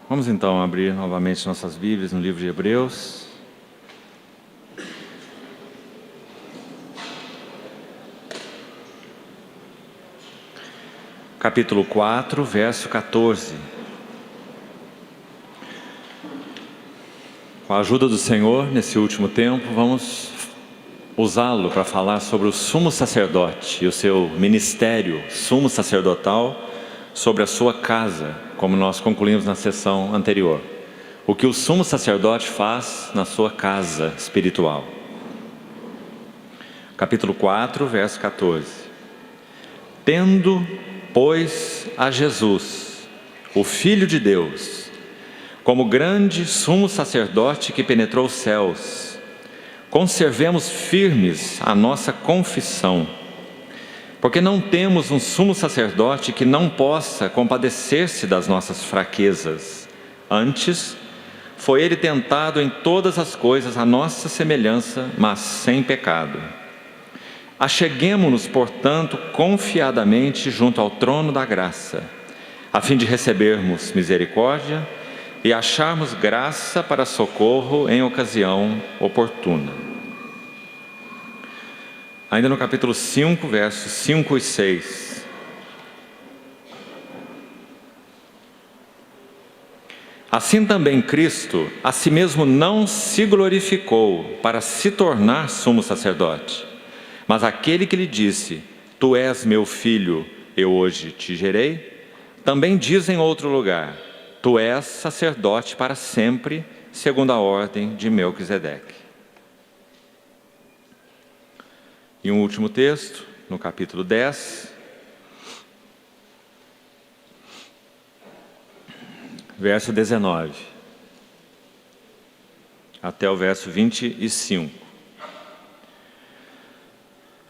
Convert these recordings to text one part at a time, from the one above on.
Vamos então abrir novamente nossas Bíblias no livro de Hebreus. Capítulo 4, verso 14. Com a ajuda do Senhor, nesse último tempo, vamos usá-lo para falar sobre o sumo sacerdote e o seu ministério sumo sacerdotal sobre a sua casa, como nós concluímos na sessão anterior. O que o sumo sacerdote faz na sua casa espiritual. Capítulo 4, verso 14. Tendo, pois, a Jesus, o Filho de Deus, como grande sumo sacerdote que penetrou os céus, conservemos firmes a nossa confissão, porque não temos um sumo sacerdote que não possa compadecer-se das nossas fraquezas. Antes, foi ele tentado em todas as coisas à nossa semelhança, mas sem pecado. Acheguemo-nos, portanto, confiadamente junto ao trono da graça, a fim de recebermos misericórdia e acharmos graça para socorro em ocasião oportuna. Ainda no capítulo 5, versos 5 e 6. Assim também Cristo a si mesmo não se glorificou para se tornar sumo sacerdote, mas aquele que lhe disse: Tu és meu filho, eu hoje te gerei, também diz em outro lugar: Tu és sacerdote para sempre, segundo a ordem de Melquisedeque. E um último texto, no capítulo 10, verso 19, até o verso 25.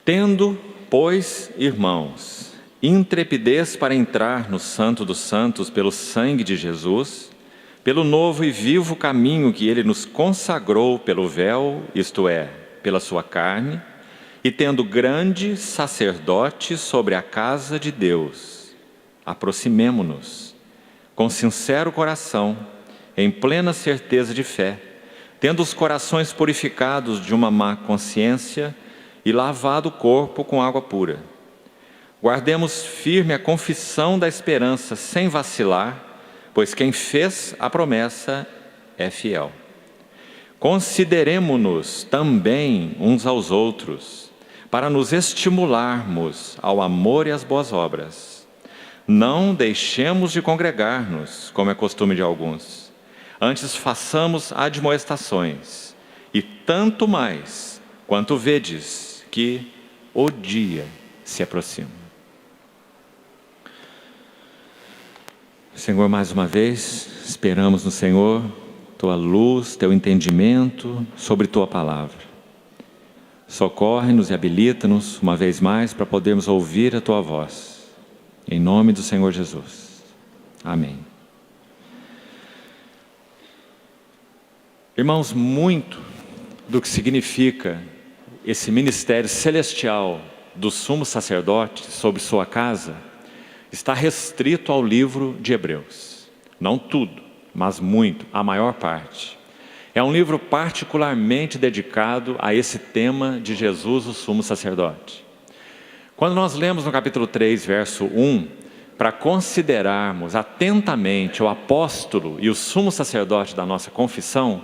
Tendo, pois, irmãos, intrepidez para entrar no Santo dos Santos pelo sangue de Jesus, pelo novo e vivo caminho que Ele nos consagrou pelo véu, isto é, pela sua carne, e tendo grande sacerdote sobre a casa de Deus, aproximemo-nos, com sincero coração, em plena certeza de fé, tendo os corações purificados de uma má consciência e lavado o corpo com água pura. Guardemos firme a confissão da esperança sem vacilar, pois quem fez a promessa é fiel. Consideremo-nos também uns aos outros, para nos estimularmos ao amor e às boas obras. Não deixemos de congregar-nos, como é costume de alguns. Antes façamos admoestações, e tanto mais, quanto vedes que o dia se aproxima. Senhor, mais uma vez, esperamos no Senhor Tua luz, Teu entendimento sobre Tua palavra. Socorre-nos e habilita-nos uma vez mais para podermos ouvir a Tua voz. Em nome do Senhor Jesus. Amém. Irmãos, muito do que significa esse ministério celestial do sumo sacerdote sobre sua casa está restrito ao livro de Hebreus. Não tudo, mas muito, a maior parte. É um livro particularmente dedicado a esse tema de Jesus, o sumo sacerdote. Quando nós lemos no capítulo 3, verso 1, para considerarmos atentamente o apóstolo e o sumo sacerdote da nossa confissão,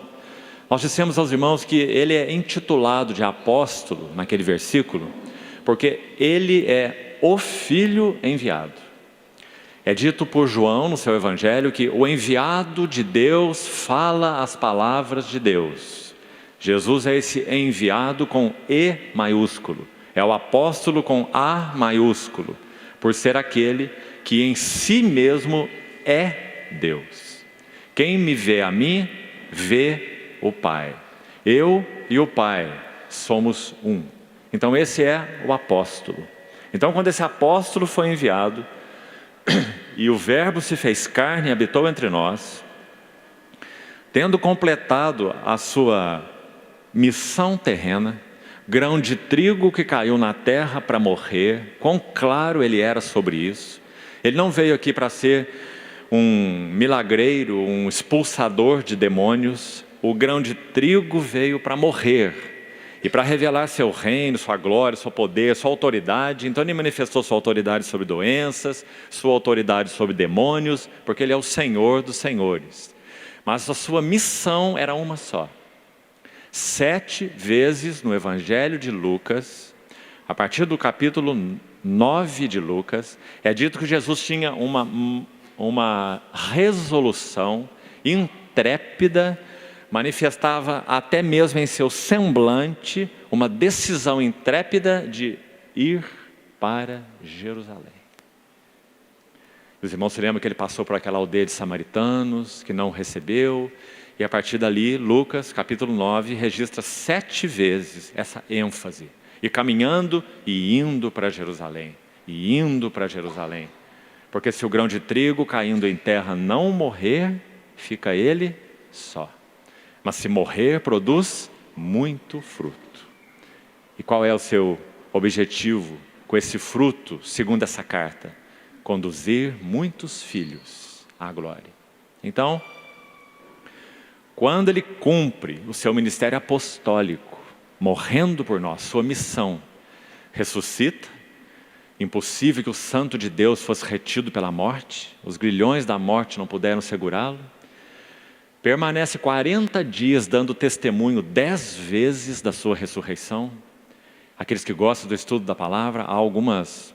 nós dissemos aos irmãos que ele é intitulado de apóstolo naquele versículo, porque ele é o Filho enviado. É dito por João no seu evangelho que o enviado de Deus fala as palavras de Deus. Jesus é esse enviado com E maiúsculo, é o apóstolo com A maiúsculo, por ser aquele que em si mesmo é Deus. Quem me vê a mim, vê o Pai. Eu e o Pai somos um. Então esse é o apóstolo. Então quando esse apóstolo foi enviado, e o Verbo se fez carne e habitou entre nós, tendo completado a sua missão terrena, grão de trigo que caiu na terra para morrer, quão claro ele era sobre isso. Ele não veio aqui para ser um milagreiro, um expulsador de demônios, o grão de trigo veio para morrer e para revelar seu reino, sua glória, seu poder, sua autoridade. Então ele manifestou sua autoridade sobre doenças, sua autoridade sobre demônios, porque ele é o Senhor dos senhores. Mas a sua missão era uma só. 7 vezes no Evangelho de Lucas, a partir do capítulo 9 de Lucas, é dito que Jesus tinha uma resolução intrépida, manifestava até mesmo em seu semblante uma decisão intrépida de ir para Jerusalém. Os irmãos se lembram que ele passou por aquela aldeia de samaritanos, que não o recebeu, e a partir dali, Lucas, capítulo 9, registra 7 vezes essa ênfase, e caminhando e indo para Jerusalém, e indo para Jerusalém. Porque se o grão de trigo caindo em terra não morrer, fica ele só. Mas se morrer, produz muito fruto. E qual é o seu objetivo com esse fruto, segundo essa carta? Conduzir muitos filhos à glória. Então, quando ele cumpre o seu ministério apostólico, morrendo por nós, sua missão, ressuscita. Impossível que o santo de Deus fosse retido pela morte, os grilhões da morte não puderam segurá-lo. Permanece 40 dias dando testemunho 10 vezes da sua ressurreição. Aqueles que gostam do estudo da palavra, há algumas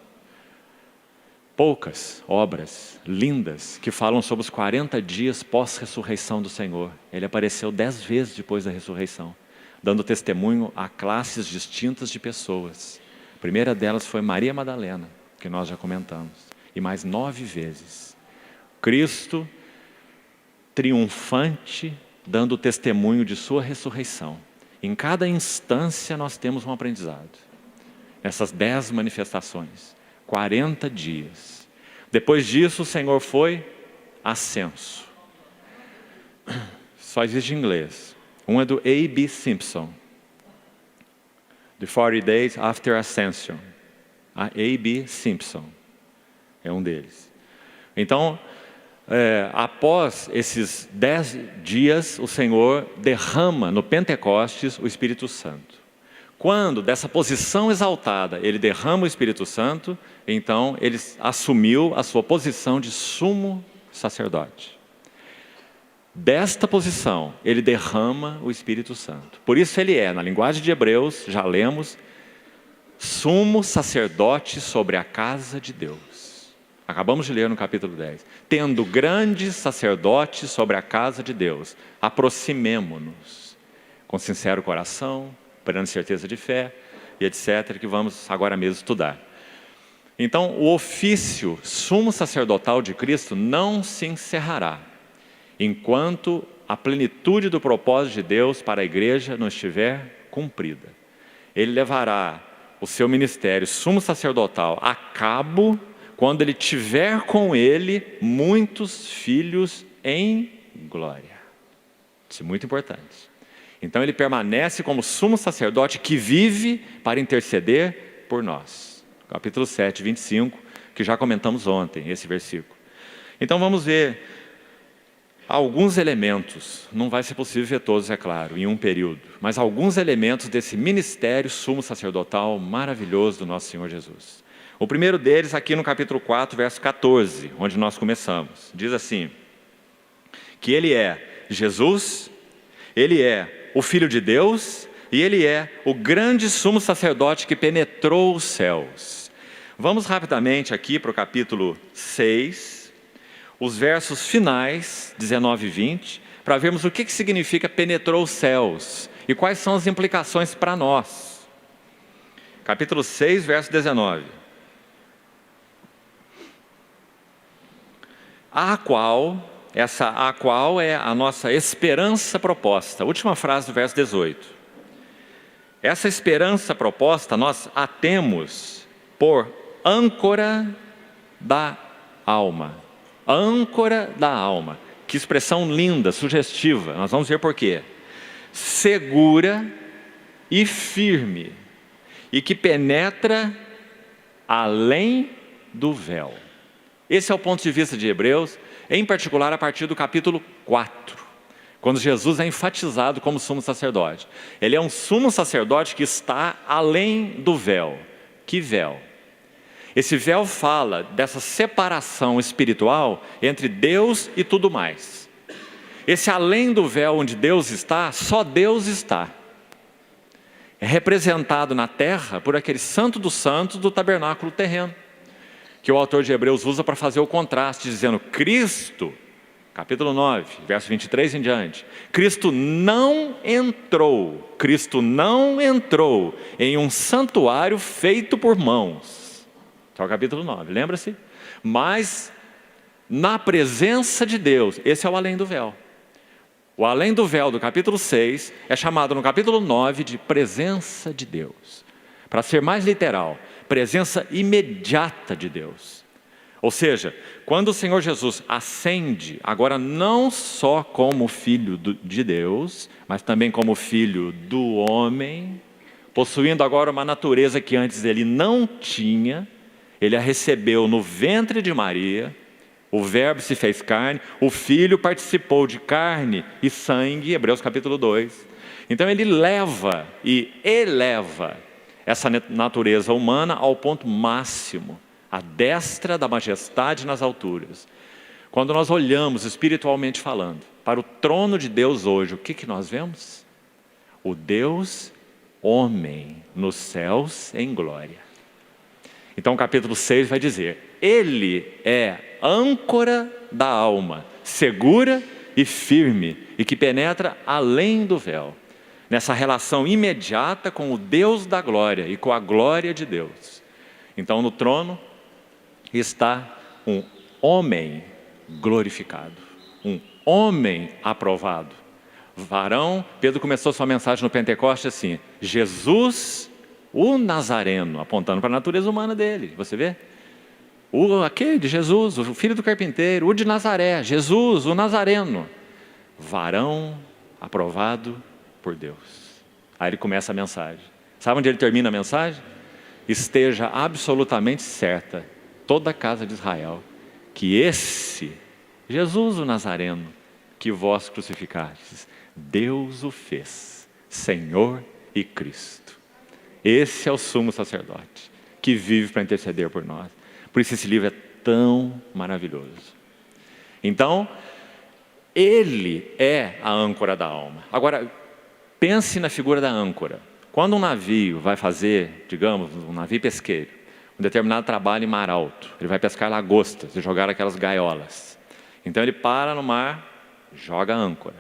poucas obras lindas que falam sobre os 40 dias pós-ressurreição do Senhor. Ele apareceu 10 vezes depois da ressurreição, dando testemunho a classes distintas de pessoas. A primeira delas foi Maria Madalena, que nós já comentamos, e mais 9 vezes. Cristo triunfante, dando testemunho de sua ressurreição. Em cada instância nós temos um aprendizado. Essas 10 manifestações, 40 dias. Depois disso o Senhor foi ascenso. Só existe em inglês. Um é do A.B. Simpson. The 40 Days After Ascension. A A.B. Simpson é um deles. Então, após esses 10 dias, o Senhor derrama no Pentecostes o Espírito Santo. Quando, dessa posição exaltada, ele derrama o Espírito Santo, então ele assumiu a sua posição de sumo sacerdote. Desta posição, ele derrama o Espírito Santo. Por isso ele é, na linguagem de Hebreus, já lemos, sumo sacerdote sobre a casa de Deus. Acabamos de ler no capítulo 10. Tendo grande sacerdote sobre a casa de Deus, aproximemo-nos com sincero coração, plena certeza de fé, e etc., que vamos agora mesmo estudar. Então, o ofício sumo sacerdotal de Cristo não se encerrará enquanto a plenitude do propósito de Deus para a igreja não estiver cumprida. Ele levará o seu ministério sumo sacerdotal a cabo quando ele tiver com ele muitos filhos em glória. Isso é muito importante. Então ele permanece como sumo sacerdote que vive para interceder por nós. Capítulo 7, 25, que já comentamos ontem, esse versículo. Então vamos ver alguns elementos, não vai ser possível ver todos, é claro, em um período, mas alguns elementos desse ministério sumo sacerdotal maravilhoso do nosso Senhor Jesus. O primeiro deles aqui no capítulo 4, verso 14, onde nós começamos. Diz assim, que ele é Jesus, ele é o Filho de Deus e ele é o grande sumo sacerdote que penetrou os céus. Vamos rapidamente aqui para o capítulo 6, os versos finais, 19 e 20, para vermos o que significa penetrou os céus e quais são as implicações para nós. Capítulo 6, verso 19. A qual é a nossa esperança proposta. Última frase do verso 18. Essa esperança proposta nós a temos por âncora da alma. Âncora da alma. Que expressão linda, sugestiva. Nós vamos ver por quê. Segura e firme. E que penetra além do véu. Esse é o ponto de vista de Hebreus, em particular a partir do capítulo 4, quando Jesus é enfatizado como sumo sacerdote. Ele é um sumo sacerdote que está além do véu. Que véu? Esse véu fala dessa separação espiritual entre Deus e tudo mais. Esse além do véu onde Deus está, só Deus está. É representado na terra por aquele santo dos santos do tabernáculo terreno, que o autor de Hebreus usa para fazer o contraste, dizendo: Cristo, capítulo 9, verso 23 em diante, Cristo não entrou em um santuário feito por mãos. Então, capítulo 9, lembra-se? Mas na presença de Deus, esse é o além do véu. O além do véu do capítulo 6 é chamado no capítulo 9 de presença de Deus. Para ser mais literal, presença imediata de Deus. Ou seja, quando o Senhor Jesus ascende, agora não só como Filho de Deus, mas também como Filho do homem, possuindo agora uma natureza que antes ele não tinha, ele a recebeu no ventre de Maria, o Verbo se fez carne, o Filho participou de carne e sangue, Hebreus capítulo 2. Então ele leva e eleva essa natureza humana ao ponto máximo, à destra da majestade nas alturas. Quando nós olhamos espiritualmente falando para o trono de Deus hoje, o que nós vemos? O Deus homem nos céus em glória. Então o capítulo 6 vai dizer: Ele é âncora da alma, segura e firme, e que penetra além do véu, nessa relação imediata com o Deus da glória e com a glória de Deus. Então no trono está um homem glorificado, um homem aprovado. Varão, Pedro começou sua mensagem no Pentecoste assim: Jesus, o Nazareno, apontando para a natureza humana dele, você vê? Aquele de Jesus, o filho do carpinteiro, o de Nazaré, Jesus, o Nazareno, varão aprovado por Deus. Aí ele começa a mensagem. Sabe onde ele termina a mensagem? Esteja absolutamente certa toda a casa de Israel que esse, Jesus o Nazareno, que vós crucificastes, Deus o fez Senhor e Cristo. Esse é o sumo sacerdote que vive para interceder por nós. Por isso esse livro é tão maravilhoso. Então, ele é a âncora da alma. Agora, pense na figura da âncora. Quando um navio vai fazer, digamos, um navio pesqueiro, um determinado trabalho em mar alto, ele vai pescar lagostas e jogar aquelas gaiolas. Então ele para no mar, joga a âncora,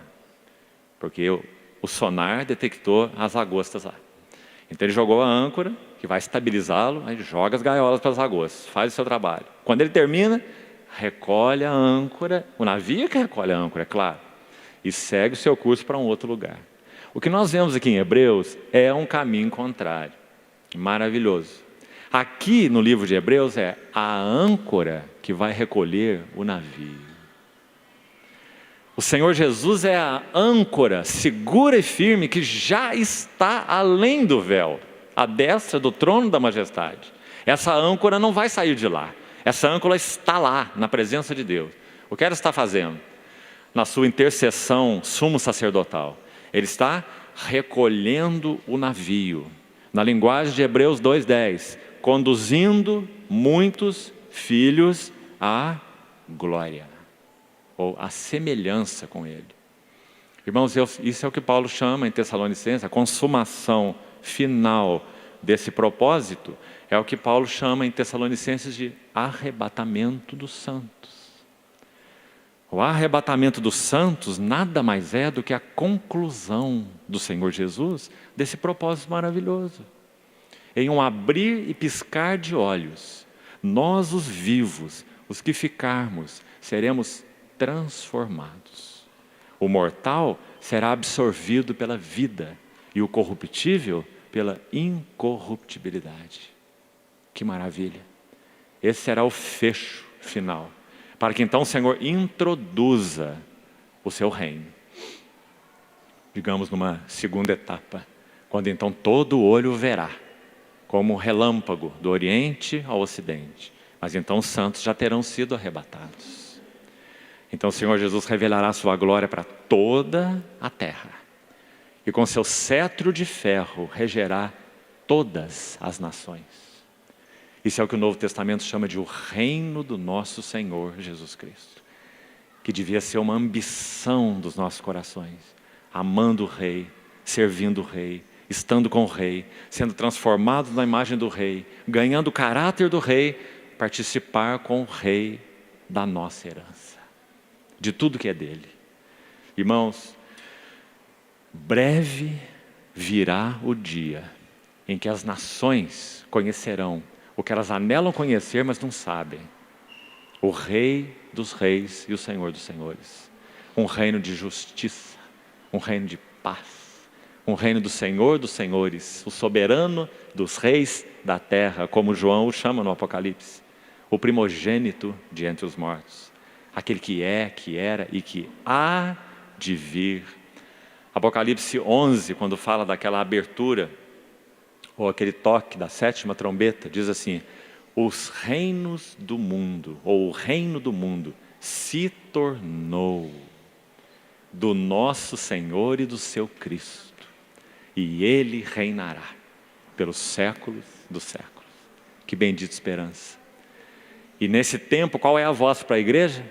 porque o sonar detectou as lagostas lá. Então ele jogou a âncora, que vai estabilizá-lo, aí joga as gaiolas para as lagostas, faz o seu trabalho. Quando ele termina, recolhe a âncora, o navio que recolhe a âncora, é claro, e segue o seu curso para um outro lugar. O que nós vemos aqui em Hebreus é um caminho contrário, maravilhoso. Aqui no livro de Hebreus é a âncora que vai recolher o navio. O Senhor Jesus é a âncora segura e firme que já está além do véu, à destra do trono da majestade. Essa âncora não vai sair de lá. Essa âncora está lá, na presença de Deus. O que ela está fazendo? Na sua intercessão sumo sacerdotal, ele está recolhendo o navio. Na linguagem de Hebreus 2:10, conduzindo muitos filhos à glória, ou à semelhança com ele. Irmãos, isso é o que Paulo chama em Tessalonicenses, a consumação final desse propósito, é o que Paulo chama em Tessalonicenses de arrebatamento dos santos. O arrebatamento dos santos nada mais é do que a conclusão do Senhor Jesus desse propósito maravilhoso. Em um abrir e piscar de olhos, nós os vivos, os que ficarmos, seremos transformados. O mortal será absorvido pela vida e o corruptível pela incorruptibilidade. Que maravilha! Esse será o fecho final, para que então o Senhor introduza o seu reino. Digamos numa segunda etapa, quando então todo olho verá, como um relâmpago do Oriente ao Ocidente, mas então os santos já terão sido arrebatados. Então o Senhor Jesus revelará a sua glória para toda a terra, e com seu cetro de ferro regerá todas as nações. Isso é o que o Novo Testamento chama de o reino do nosso Senhor Jesus Cristo, que devia ser uma ambição dos nossos corações, amando o Rei, servindo o Rei, estando com o Rei, sendo transformados na imagem do Rei, ganhando o caráter do Rei, participar com o Rei da nossa herança, de tudo que é dele. Irmãos, breve virá o dia em que as nações conhecerão o que elas anelam conhecer, mas não sabem: o Rei dos reis e o Senhor dos senhores. Um reino de justiça, um reino de paz, um reino do Senhor dos senhores, o soberano dos reis da terra, como João o chama no Apocalipse, o primogênito de entre os mortos, aquele que é, que era e que há de vir. Apocalipse 11, quando fala daquela abertura, ou aquele toque da 7ª trombeta, diz assim: os reinos do mundo, ou o reino do mundo, se tornou do nosso Senhor e do seu Cristo, e Ele reinará pelos séculos dos séculos. Que bendita esperança! E nesse tempo, qual é a voz para a igreja?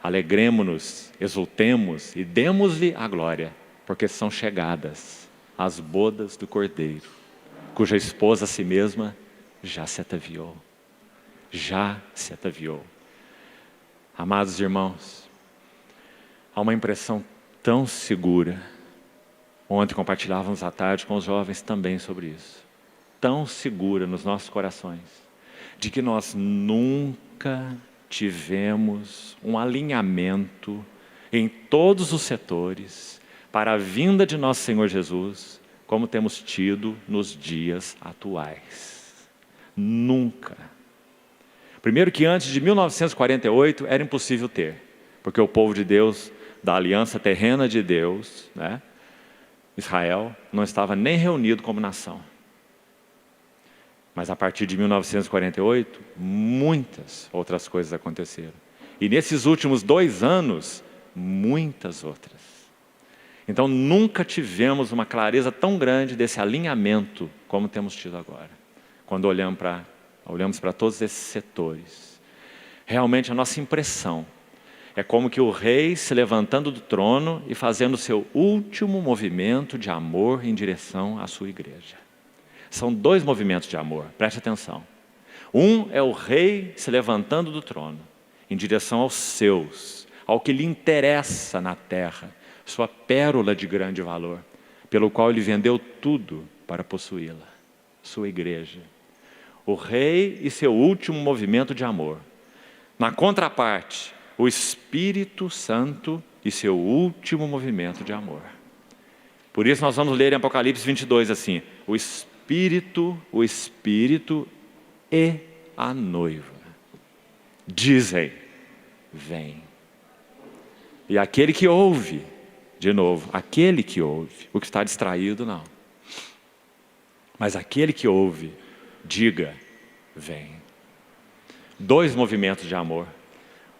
Alegremo-nos, exultemos e demos-lhe a glória, porque são chegadas as bodas do Cordeiro, cuja esposa a si mesma já se ataviou. Já se ataviou. Amados irmãos, há uma impressão tão segura. Ontem compartilhávamos à tarde com os jovens também sobre isso. Tão segura nos nossos corações, de que nós nunca tivemos um alinhamento em todos os setores para a vinda de nosso Senhor Jesus, como temos tido nos dias atuais. Nunca. Primeiro que antes de 1948 era impossível ter, porque o povo de Deus, da aliança terrena de Deus, né, Israel, não estava nem reunido como nação. Mas a partir de 1948, muitas outras coisas aconteceram. E nesses últimos 2 anos, muitas outras. Então nunca tivemos uma clareza tão grande desse alinhamento como temos tido agora, quando olhamos para todos esses setores. Realmente a nossa impressão é como que o rei se levantando do trono e fazendo o seu último movimento de amor em direção à sua igreja. São 2 movimentos de amor, preste atenção. Um é o rei se levantando do trono em direção aos seus, ao que lhe interessa na terra, sua pérola de grande valor, pelo qual ele vendeu tudo para possuí-la, sua igreja. O rei e seu último movimento de amor. Na contraparte, o Espírito Santo e seu último movimento de amor. Por isso nós vamos ler em Apocalipse 22 assim: o Espírito e a noiva dizem: vem. E aquele que ouve, de novo, aquele que ouve, o que está distraído não, mas aquele que ouve, diga: vem. 2 movimentos de amor.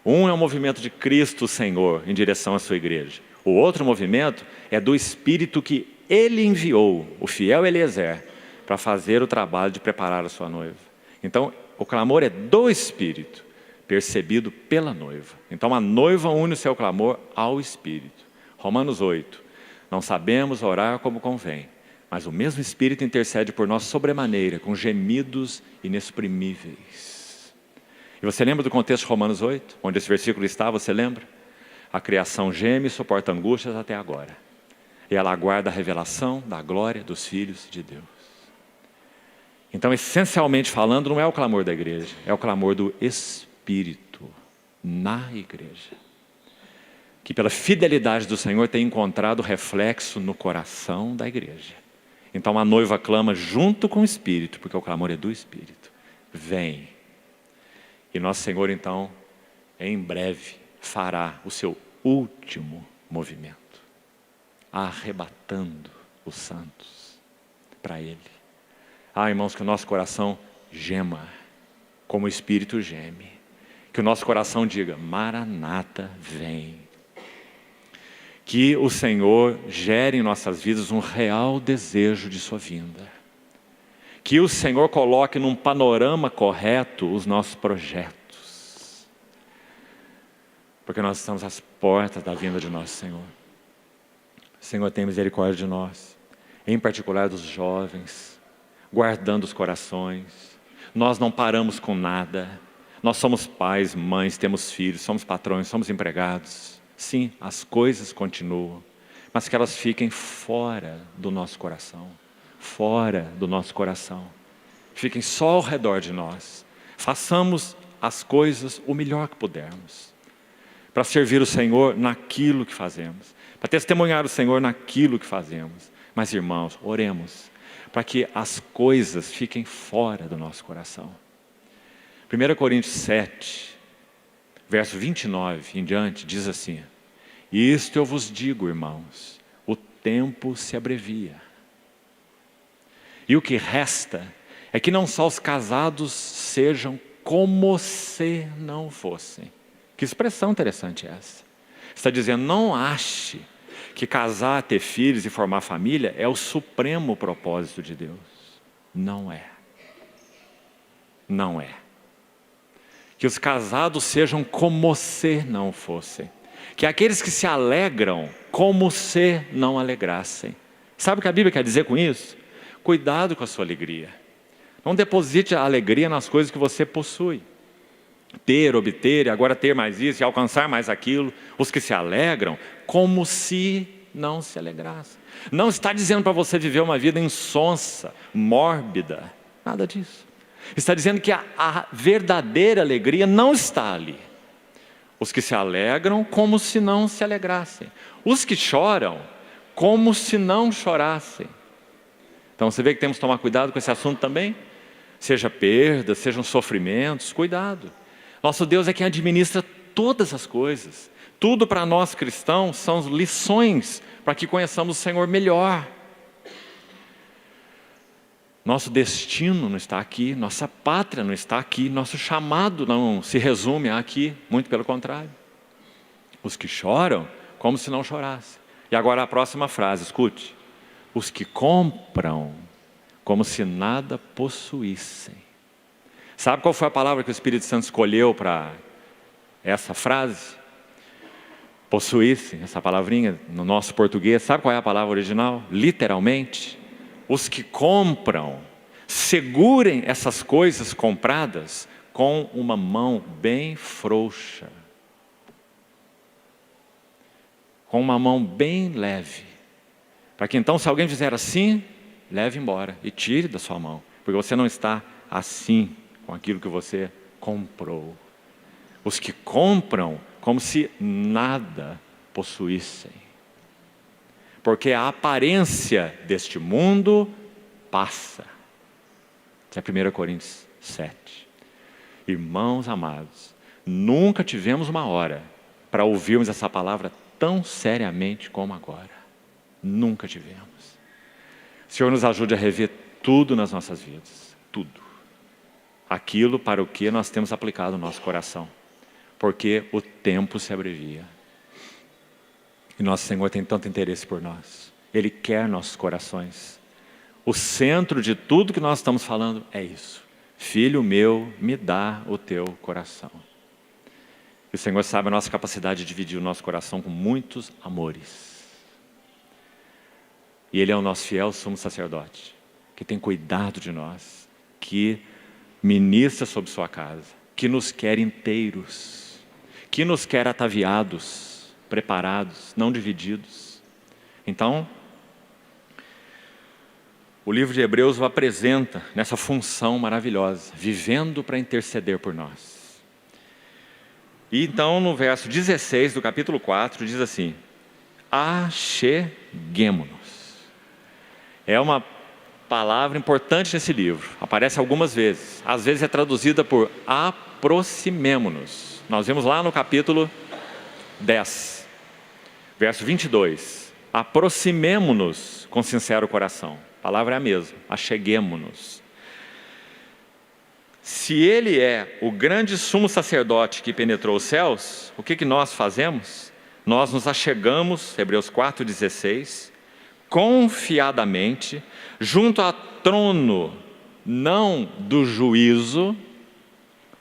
Um é o movimento de Cristo Senhor em direção à sua igreja. O outro movimento é do Espírito que Ele enviou, o fiel Eliezer, para fazer o trabalho de preparar a sua noiva. Então, o clamor é do Espírito, percebido pela noiva. Então, a noiva une o seu clamor ao Espírito. Romanos 8. Não sabemos orar como convém, mas o mesmo Espírito intercede por nós sobremaneira, com gemidos inexprimíveis. E você lembra do contexto de Romanos 8? Onde esse versículo está, você lembra? A criação geme e suporta angústias até agora. E ela aguarda a revelação da glória dos filhos de Deus. Então, essencialmente falando, não é o clamor da igreja, é o clamor do Espírito na igreja, que pela fidelidade do Senhor tem encontrado reflexo no coração da igreja. Então a noiva clama junto com o Espírito, porque o clamor é do Espírito: vem. E nosso Senhor então, em breve, fará o seu último movimento, arrebatando os santos para Ele. Ah, irmãos, que o nosso coração gema como o Espírito geme. Que o nosso coração diga: Maranata, vem. Que o Senhor gere em nossas vidas um real desejo de sua vinda. Que o Senhor coloque num panorama correto os nossos projetos. Porque nós estamos às portas da vinda de nosso Senhor. Senhor, tem misericórdia de nós, em particular dos jovens, guardando os corações. Nós não paramos com nada. Nós somos pais, mães, temos filhos, somos patrões, somos empregados. Sim, as coisas continuam, mas que elas fiquem fora do nosso coração. Fora do nosso coração. Fiquem só ao redor de nós. Façamos as coisas o melhor que pudermos, para servir o Senhor naquilo que fazemos, para testemunhar o Senhor naquilo que fazemos. Mas, irmãos, oremos para que as coisas fiquem fora do nosso coração. 1 Coríntios 7, verso 29 em diante, diz assim: isto eu vos digo, irmãos, o tempo se abrevia. E o que resta é que não só os casados sejam como se não fossem. Que expressão interessante é essa? Está dizendo, não ache que casar, ter filhos e formar família é o supremo propósito de Deus. Não é. Não é. Que os casados sejam como se não fossem. Que aqueles que se alegram como se não alegrassem. Sabe o que a Bíblia quer dizer com isso? Cuidado com a sua alegria. Não deposite a alegria nas coisas que você possui. Ter, obter, e agora ter mais isso e alcançar mais aquilo. Os que se alegram como se não se alegrassem. Não está dizendo para você viver uma vida insonsa, mórbida. Nada disso. Está dizendo que a verdadeira alegria não está ali. Os que se alegram como se não se alegrassem. Os que choram como se não chorassem. Então você vê que temos que tomar cuidado com esse assunto também. Seja perda, sejam sofrimentos, cuidado. Nosso Deus é quem administra todas as coisas. Tudo para nós cristãos são lições para que conheçamos o Senhor melhor. Nosso destino não está aqui, nossa pátria não está aqui, nosso chamado não se resume aqui, muito pelo contrário. Os que choram, como se não chorassem. E agora a próxima frase, escute. Os que compram, como se nada possuíssem. Sabe qual foi a palavra que o Espírito Santo escolheu para essa frase? Possuíssem, essa palavrinha no nosso português. Sabe qual é a palavra original? Literalmente. Os que compram, segurem essas coisas compradas com uma mão bem frouxa. Com uma mão bem leve. Para que então, se alguém fizer assim, leve embora e tire da sua mão. Porque você não está assim com aquilo que você comprou. Os que compram como se nada possuíssem. Porque a aparência deste mundo passa. Isso é 1 Coríntios 7. Irmãos amados, nunca tivemos uma hora para ouvirmos essa palavra tão seriamente como agora. Nunca tivemos. O Senhor nos ajude a rever tudo nas nossas vidas. Tudo. Aquilo para o que nós temos aplicado no nosso coração. Porque o tempo se abrevia. E nosso Senhor tem tanto interesse por nós. Ele quer nossos corações. O centro de tudo que nós estamos falando é isso. Filho meu, me dá o teu coração. E o Senhor sabe a nossa capacidade de dividir o nosso coração com muitos amores. E Ele é o nosso fiel sumo sacerdote, que tem cuidado de nós, que ministra sobre sua casa, que nos quer inteiros, que nos quer ataviados, preparados, não divididos. Então, o livro de Hebreus o apresenta nessa função maravilhosa, vivendo para interceder por nós. E então no verso 16 do capítulo 4 diz assim: acheguemo-nos. É uma palavra importante nesse livro, aparece algumas vezes. Às vezes é traduzida por aproximemo-nos. Nós vimos lá no capítulo 10, verso 22. Aproximemo-nos com sincero coração. A palavra é a mesma, acheguemo-nos. Se ele é o grande sumo sacerdote que penetrou os céus, o que nós fazemos? Nós nos achegamos, Hebreus 4,16, confiadamente, junto ao trono, não do juízo,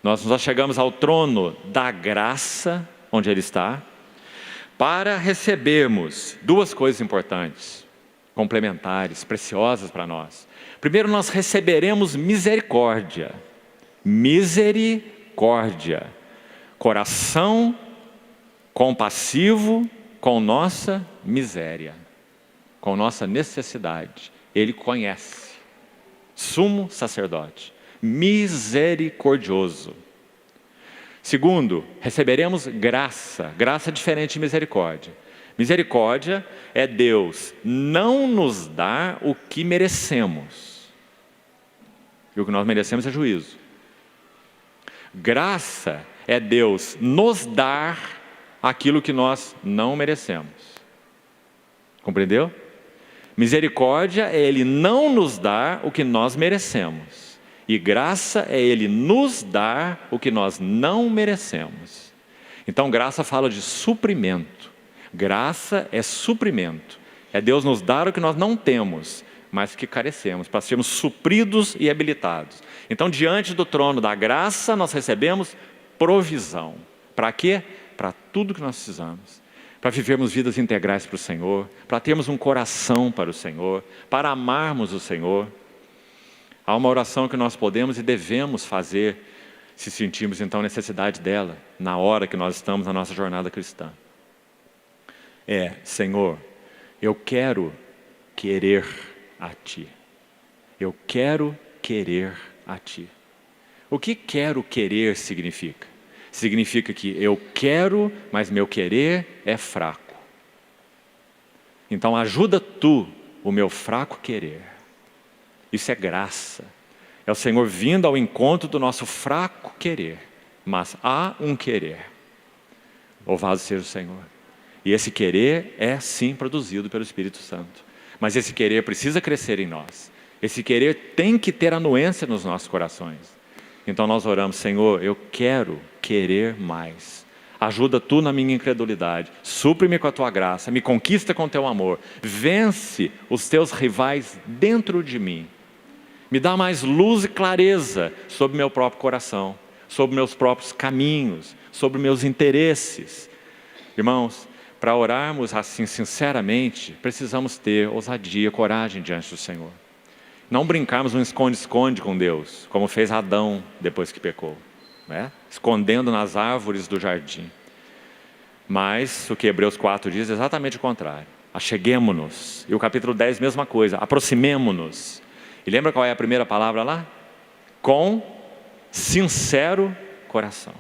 nós nos achegamos ao trono da graça, onde ele está, para recebermos duas coisas importantes, complementares, preciosas para nós. Primeiro, nós receberemos misericórdia. Misericórdia. Coração compassivo com nossa miséria, com nossa necessidade. Ele conhece. Sumo sacerdote. Misericordioso. Segundo, receberemos graça. Graça diferente de misericórdia. Misericórdia é Deus não nos dar o que merecemos. E o que nós merecemos é juízo. Graça é Deus nos dar aquilo que nós não merecemos. Compreendeu? Misericórdia é Ele não nos dar o que nós merecemos. E graça é Ele nos dar o que nós não merecemos. Então graça fala de suprimento. Graça é suprimento. É Deus nos dar o que nós não temos, mas que carecemos, para sermos supridos e habilitados. Então, diante do trono da graça, nós recebemos provisão. Para quê? Para tudo que nós precisamos. Para vivermos vidas integrais para o Senhor, para termos um coração para o Senhor, para amarmos o Senhor. Há uma oração que nós podemos e devemos fazer, se sentirmos então necessidade dela, na hora que nós estamos na nossa jornada cristã. Senhor, eu quero querer a Ti. Eu quero querer a Ti. O que quero querer significa? Significa que eu quero, mas meu querer é fraco. Então ajuda Tu o meu fraco querer. Isso é graça. É o Senhor vindo ao encontro do nosso fraco querer. Mas há um querer. Louvado seja o Senhor. E esse querer é sim produzido pelo Espírito Santo. Mas esse querer precisa crescer em nós. Esse querer tem que ter anuência nos nossos corações. Então nós oramos, Senhor, eu quero querer mais. Ajuda Tu na minha incredulidade. Supre-me com a Tua graça. Me conquista com Teu amor. Vence os Teus rivais dentro de mim. Me dá mais luz e clareza sobre meu próprio coração, sobre meus próprios caminhos, sobre meus interesses. Irmãos, para orarmos assim sinceramente, precisamos ter ousadia, coragem diante do Senhor. Não brincarmos um esconde-esconde com Deus, como fez Adão depois que pecou, né? Escondendo nas árvores do jardim. Mas o que Hebreus 4 diz é exatamente o contrário. Acheguemo-nos. E o capítulo 10, mesma coisa. Aproximemo-nos. E lembra qual é a primeira palavra lá? Com sincero coração.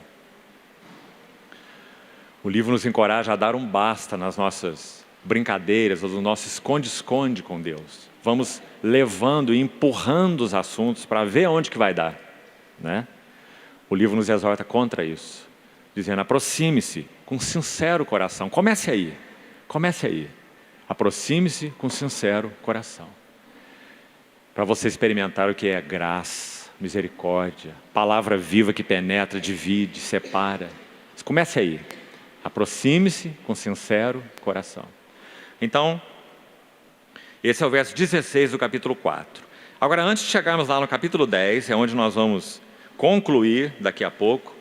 O livro nos encoraja a dar um basta nas nossas brincadeiras, ou no nosso esconde-esconde com Deus. Vamos levando e empurrando os assuntos para ver onde que vai dar, né? O livro nos exorta contra isso, dizendo, aproxime-se com sincero coração. Comece aí. Aproxime-se com sincero coração. Para você experimentar o que é graça, misericórdia, palavra viva que penetra, divide, separa. Comece aí. Aproxime-se com sincero coração. Então, esse é o verso 16 do capítulo 4. Agora, antes de chegarmos lá no capítulo 10, é onde nós vamos concluir daqui a pouco,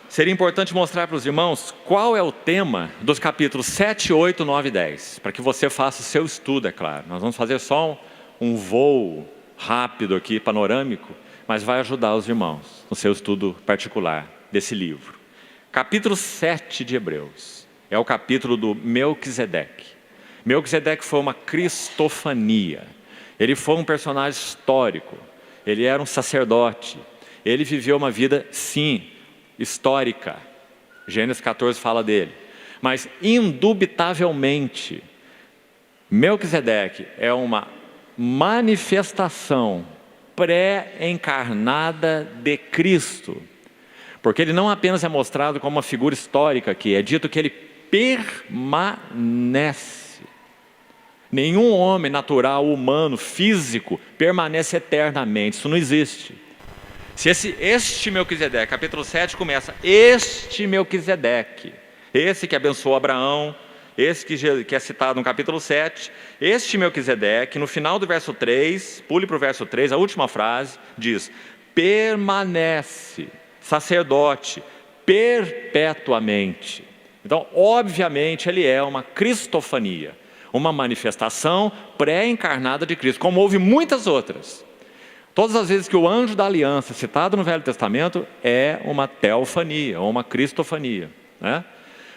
seria importante mostrar para os irmãos qual é o tema dos capítulos 7, 8, 9 e 10, para que você faça o seu estudo, é claro. Nós vamos fazer só um voo rápido aqui, panorâmico, mas vai ajudar os irmãos no seu estudo particular desse livro. Capítulo 7 de Hebreus é o capítulo do Melquisedeque. Melquisedeque foi uma cristofania. Ele foi um personagem histórico. Ele era um sacerdote. Ele viveu uma vida, sim, histórica. Gênesis 14 fala dele. Mas, indubitavelmente, Melquisedeque é uma manifestação pré-encarnada de Cristo. Porque ele não apenas é mostrado como uma figura histórica aqui, é dito que ele permanece. Nenhum homem natural, humano, físico, permanece eternamente. Isso não existe. Se este Melquisedeque, capítulo 7 começa, este Melquisedeque, esse que abençoou Abraão, esse que é citado no capítulo 7, este Melquisedeque, no final do verso 3, pule para o verso 3, a última frase, diz, permanece sacerdote perpetuamente. Então, obviamente, ele é uma cristofania, uma manifestação pré-encarnada de Cristo, como houve muitas outras. Todas as vezes que o anjo da aliança, citado no Velho Testamento, é uma teofania, ou uma cristofania, né?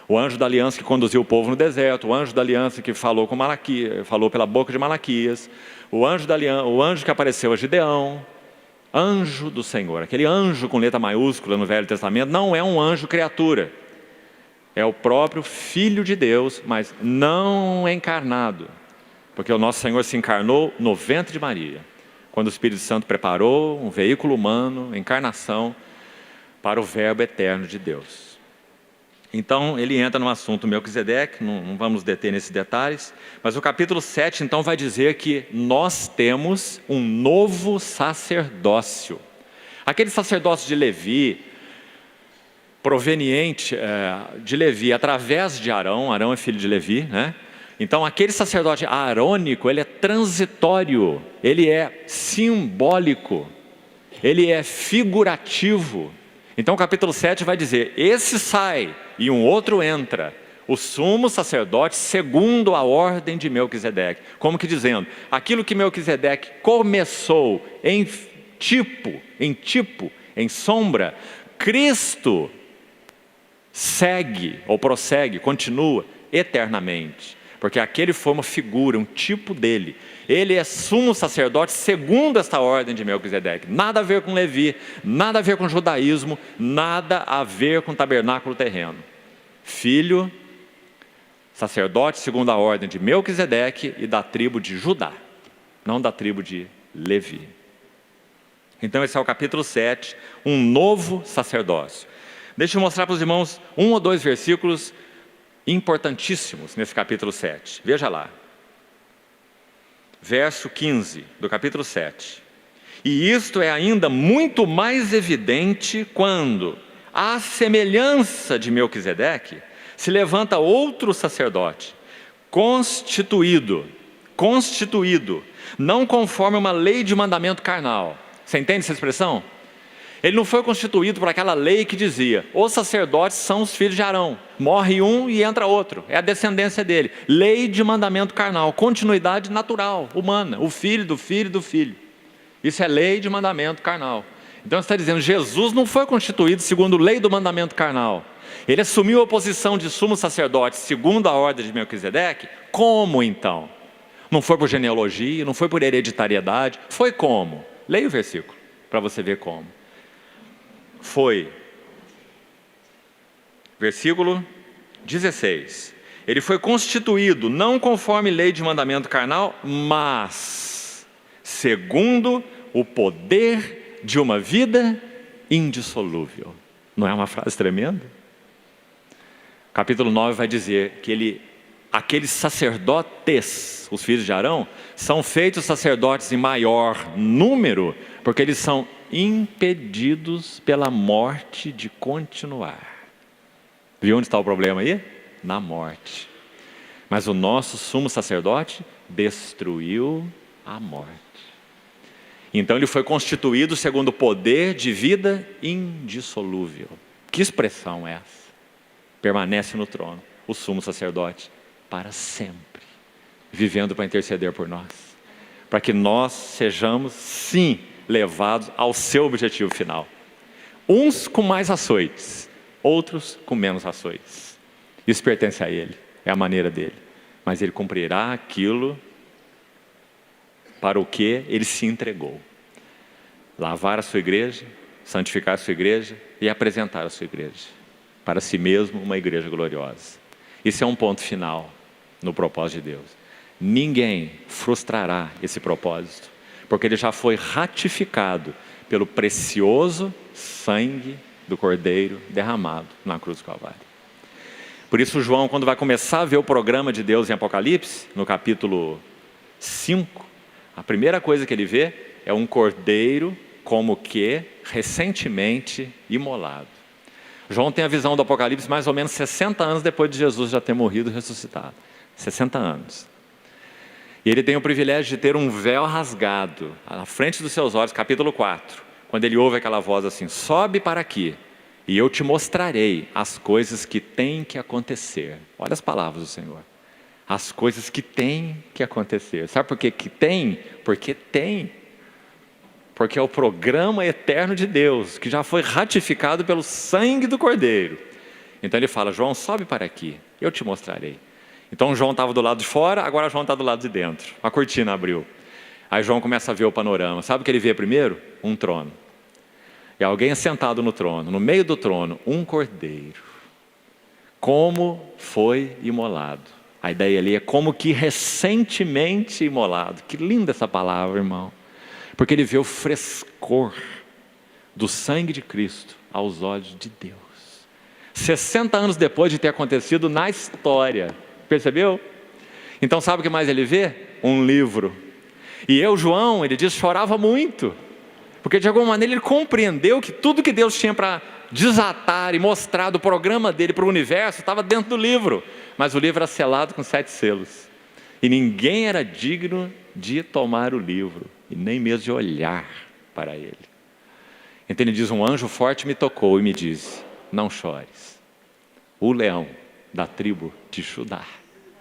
O anjo da aliança que conduziu o povo no deserto, o anjo da aliança que falou com Malaquias, falou pela boca de Malaquias, o anjo que apareceu a Gideão, anjo do Senhor. Aquele anjo com letra maiúscula no Velho Testamento não é um anjo criatura, é o próprio Filho de Deus, mas não encarnado, porque o nosso Senhor se encarnou no ventre de Maria, quando o Espírito Santo preparou um veículo humano, encarnação, para o Verbo eterno de Deus. Então, ele entra no assunto Melquisedeque, não vamos deter nesses detalhes, mas o capítulo 7, então, vai dizer que nós temos um novo sacerdócio. Aquele sacerdócio de Levi, proveniente de Levi, através de Arão, Arão é filho de Levi, né? Então, aquele sacerdote arônico, ele é transitório, ele é simbólico, ele é figurativo. Então, o capítulo 7 vai dizer, esse sai e um outro entra, o sumo sacerdote segundo a ordem de Melquisedeque. Como que dizendo, aquilo que Melquisedeque começou em sombra, Cristo segue ou prossegue, continua eternamente. Porque aquele foi uma figura, um tipo dele. Ele é sumo sacerdote segundo esta ordem de Melquisedeque. Nada a ver com Levi, nada a ver com judaísmo, nada a ver com tabernáculo terreno. Filho, sacerdote segundo a ordem de Melquisedeque e da tribo de Judá, não da tribo de Levi. Então esse é o capítulo 7, um novo sacerdócio. Deixa eu mostrar para os irmãos 1 ou 2 versículos importantíssimos nesse capítulo 7. Veja lá. Verso 15 do capítulo 7. E isto é ainda muito mais evidente quando, à semelhança de Melquisedeque, se levanta outro sacerdote, constituído, não conforme uma lei de mandamento carnal. Você entende essa expressão? Ele não foi constituído por aquela lei que dizia, os sacerdotes são os filhos de Arão, morre um e entra outro, é a descendência dele. Lei de mandamento carnal, continuidade natural, humana, o filho do filho do filho. Isso é lei de mandamento carnal. Então você está dizendo, Jesus não foi constituído segundo lei do mandamento carnal. Ele assumiu a posição de sumo sacerdote segundo a ordem de Melquisedeque. Como então? Não foi por genealogia, não foi por hereditariedade, foi como? Leia o versículo, para você ver como. Foi, versículo 16, ele foi constituído não conforme lei de mandamento carnal, mas segundo o poder de uma vida indissolúvel. Não é uma frase tremenda? Capítulo 9 vai dizer que aqueles sacerdotes, os filhos de Arão, são feitos sacerdotes em maior número, porque eles são impedidos pela morte de continuar. Viu onde está o problema aí? Na morte. Mas o nosso sumo sacerdote destruiu a morte. Então ele foi constituído segundo o poder de vida indissolúvel. Que expressão é essa? Permanece no trono, o sumo sacerdote, para sempre, vivendo para interceder por nós, para que nós sejamos, sim, levados ao seu objetivo final. Uns com mais açoites, outros com menos açoites. Isso pertence a Ele, é a maneira dele. Mas Ele cumprirá aquilo para o que Ele se entregou. Lavar a sua igreja, santificar a sua igreja e apresentar a sua igreja. Para si mesmo, uma igreja gloriosa. Isso é um ponto final no propósito de Deus. Ninguém frustrará esse propósito, porque ele já foi ratificado pelo precioso sangue do Cordeiro derramado na cruz do Calvário. Por isso João, quando vai começar a ver o programa de Deus em Apocalipse, no capítulo 5, a primeira coisa que ele vê é um cordeiro como que recentemente imolado. João tem a visão do Apocalipse mais ou menos 60 anos depois de Jesus já ter morrido e ressuscitado. 60 anos. E ele tem o privilégio de ter um véu rasgado na frente dos seus olhos, capítulo 4, quando ele ouve aquela voz assim: sobe para aqui, e eu te mostrarei as coisas que têm que acontecer. Olha as palavras do Senhor. As coisas que têm que acontecer. Sabe por que tem? Porque tem. Porque é o programa eterno de Deus, que já foi ratificado pelo sangue do Cordeiro. Então ele fala: João, sobe para aqui, eu te mostrarei. Então João estava do lado de fora, agora João está do lado de dentro. A cortina abriu. Aí João começa a ver o panorama. Sabe o que ele vê primeiro? Um trono. E alguém sentado no trono, no meio do trono, um cordeiro. Como foi imolado. A ideia ali é como que recentemente imolado. Que linda essa palavra, irmão. Porque ele vê o frescor do sangue de Cristo aos olhos de Deus. 60 anos depois de ter acontecido na história. Percebeu? Então sabe o que mais ele vê? Um livro. E João, ele diz, chorava muito. Porque de alguma maneira ele compreendeu que tudo que Deus tinha para desatar e mostrar do programa dele para o universo estava dentro do livro. Mas o livro era selado com 7 selos. E ninguém era digno de tomar o livro. E nem mesmo de olhar para ele. Então ele diz, um anjo forte me tocou e me disse: não chores. O leão da tribo de Judá,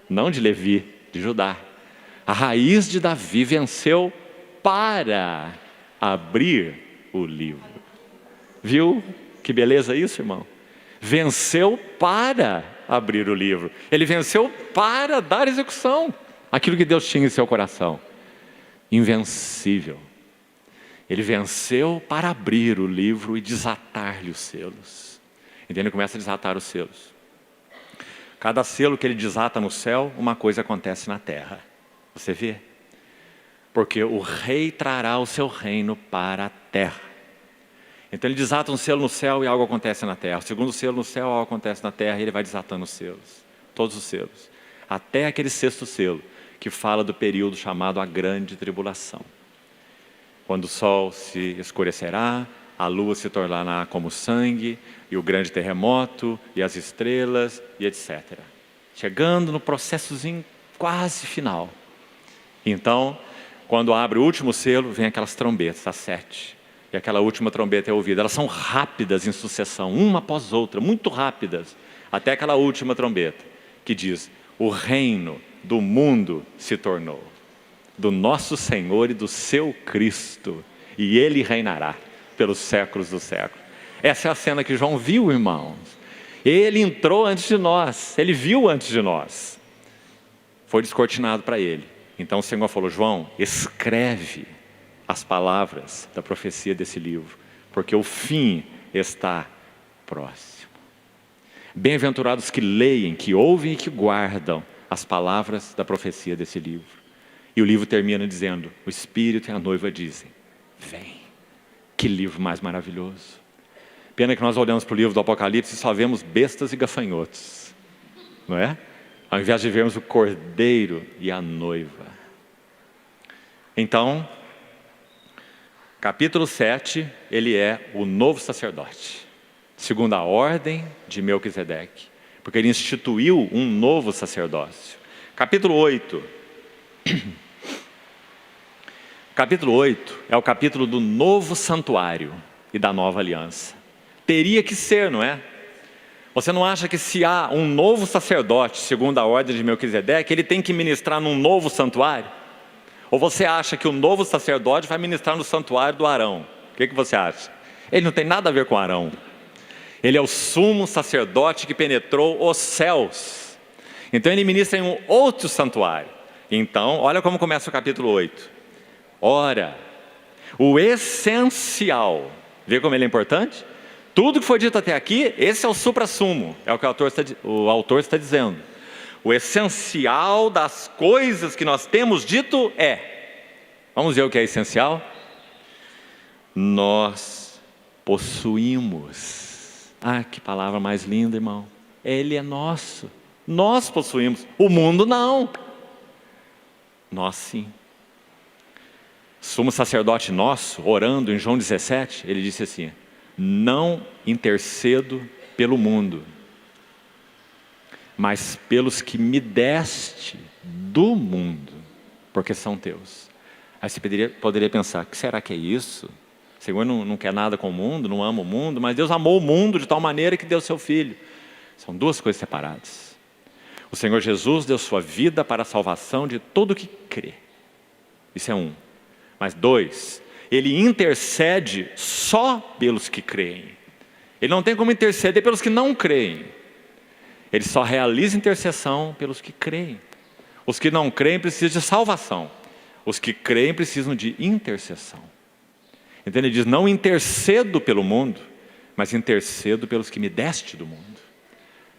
não de Levi, de Judá, a raiz de Davi venceu para abrir o livro. Viu que beleza isso, irmão? Venceu para abrir o livro. Ele venceu para dar execução àquilo que Deus tinha em seu coração. Invencível. Ele venceu para abrir o livro e desatar-lhe os selos. Então ele começa a desatar os selos. Cada selo que ele desata no céu, uma coisa acontece na terra. Você vê? Porque o rei trará o seu reino para a terra. Então ele desata um selo no céu e algo acontece na terra. O segundo selo no céu, algo acontece na terra e ele vai desatando os selos. Todos os selos. Até aquele 6º selo, que fala do período chamado a grande tribulação. Quando o sol se escurecerá, a lua se tornará como sangue, e o grande terremoto, e as estrelas, e etc. Chegando no processozinho quase final. Então, quando abre o último selo, vem aquelas trombetas, as 7. E aquela última trombeta é ouvida. Elas são rápidas em sucessão, uma após outra, muito rápidas. Até aquela última trombeta, que diz: o reino do mundo se tornou do nosso Senhor e do seu Cristo, e Ele reinará pelos séculos dos séculos. Essa é a cena que João viu, irmãos. Ele entrou antes de nós, ele viu antes de nós. Foi descortinado para ele. Então o Senhor falou: João, escreve as palavras da profecia desse livro, porque o fim está próximo. Bem-aventurados que leem, que ouvem e que guardam as palavras da profecia desse livro. E o livro termina dizendo: o Espírito e a noiva dizem: vem. Que livro mais maravilhoso. Pena que nós olhamos para o livro do Apocalipse e só vemos bestas e gafanhotos, não é? Ao invés de vermos o Cordeiro e a noiva. Então, capítulo 7, ele é o novo sacerdote, segundo a ordem de Melquisedeque, porque ele instituiu um novo sacerdócio. Capítulo 8. Capítulo 8 é o capítulo do novo santuário e da nova aliança. Teria que ser, não é? Você não acha que se há um novo sacerdote, segundo a ordem de Melquisedeque, ele tem que ministrar num novo santuário? Ou você acha que o novo sacerdote vai ministrar no santuário do Arão? O que você acha? Ele não tem nada a ver com Arão. Ele é o sumo sacerdote que penetrou os céus. Então ele ministra em um outro santuário. Então, olha como começa o capítulo 8. Ora, o essencial, vê como ele é importante? Tudo que foi dito até aqui, esse é o suprassumo, é o que o autor está dizendo. O essencial das coisas que nós temos dito é, vamos ver o que é essencial? Nós possuímos. Ah, que palavra mais linda, irmão. Ele é nosso. Nós possuímos. O mundo não. Nós sim. sumo sacerdote nosso, orando em João 17, ele disse assim: não intercedo pelo mundo, mas pelos que me deste do mundo, porque são teus. Aí você poderia pensar: o que será que é isso? O Senhor não quer nada com o mundo, não ama o mundo, mas Deus amou o mundo de tal maneira que deu seu Filho. São duas coisas separadas. O Senhor Jesus deu sua vida para a salvação de todo que crê. Isso é um. Mas dois, Ele intercede só pelos que creem. Ele não tem como interceder pelos que não creem. Ele só realiza intercessão pelos que creem. Os que não creem precisam de salvação. Os que creem precisam de intercessão. Então ele diz: não intercedo pelo mundo, mas intercedo pelos que me deste do mundo,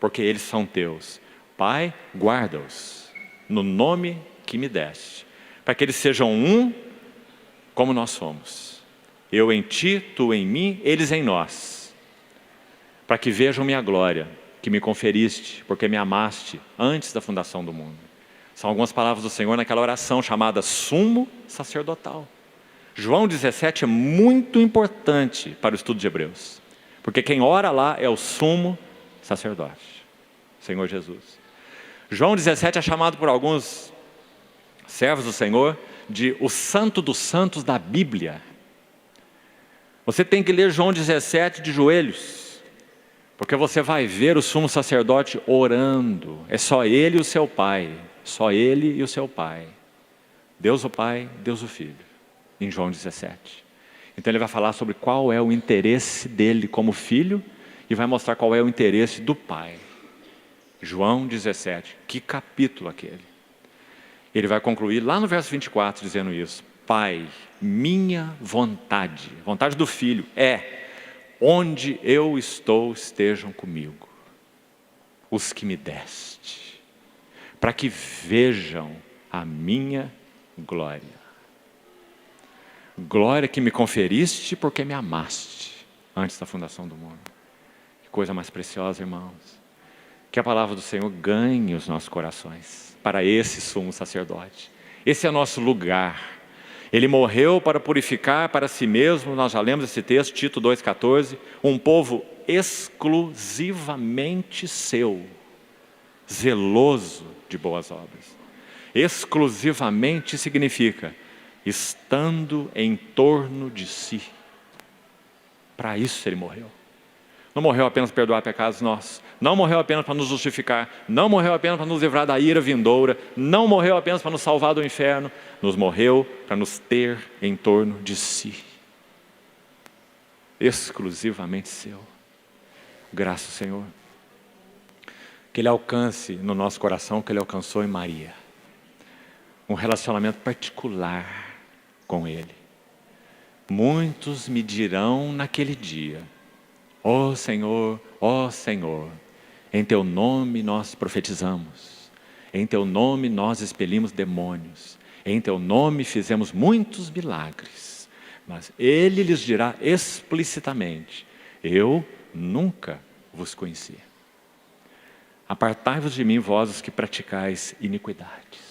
porque eles são teus. Pai, guarda-os no nome que me deste, para que eles sejam um como nós somos. Eu em ti, tu em mim, eles em nós, para que vejam minha glória, que me conferiste, porque me amaste antes da fundação do mundo. São algumas palavras do Senhor naquela oração chamada sumo sacerdotal. João 17 é muito importante para o estudo de Hebreus, porque quem ora lá é o sumo sacerdote, Senhor Jesus. João 17 é chamado por alguns servos do Senhor de o santo dos santos da Bíblia. Você tem que ler João 17 de joelhos, porque você vai ver o sumo sacerdote orando. É só ele e o seu Pai, só ele e o seu Pai, Deus o Pai, Deus o Filho, em João 17. Então ele vai falar sobre qual é o interesse dele como filho e vai mostrar qual é o interesse do Pai. João 17, que capítulo aquele. Ele vai concluir lá no verso 24 dizendo isso: Pai, minha vontade, vontade do Filho é: onde eu estou, estejam comigo os que me deste, para que vejam a minha glória. Glória que me conferiste porque me amaste antes da fundação do mundo. Que coisa mais preciosa, irmãos. Que a palavra do Senhor ganhe os nossos corações para esse sumo sacerdote. Esse é o nosso lugar. Ele morreu para purificar para si mesmo, nós já lemos esse texto, Tito 2,14, um povo exclusivamente seu, zeloso de boas obras. Exclusivamente significa estando em torno de si. Para isso ele morreu. Não morreu apenas para perdoar pecados nossos, não morreu apenas para nos justificar, não morreu apenas para nos livrar da ira vindoura, não morreu apenas para nos salvar do inferno, nos morreu para nos ter em torno de si. Exclusivamente seu. Graças ao Senhor. Que Ele alcance no nosso coração o que Ele alcançou em Maria. Um relacionamento particular com Ele. Muitos me dirão naquele dia: ó Senhor, em Teu nome nós profetizamos, em Teu nome nós expelimos demônios, em Teu nome fizemos muitos milagres. Mas Ele lhes dirá explicitamente: eu nunca vos conheci. Apartai-vos de mim, vós os que praticais iniquidades.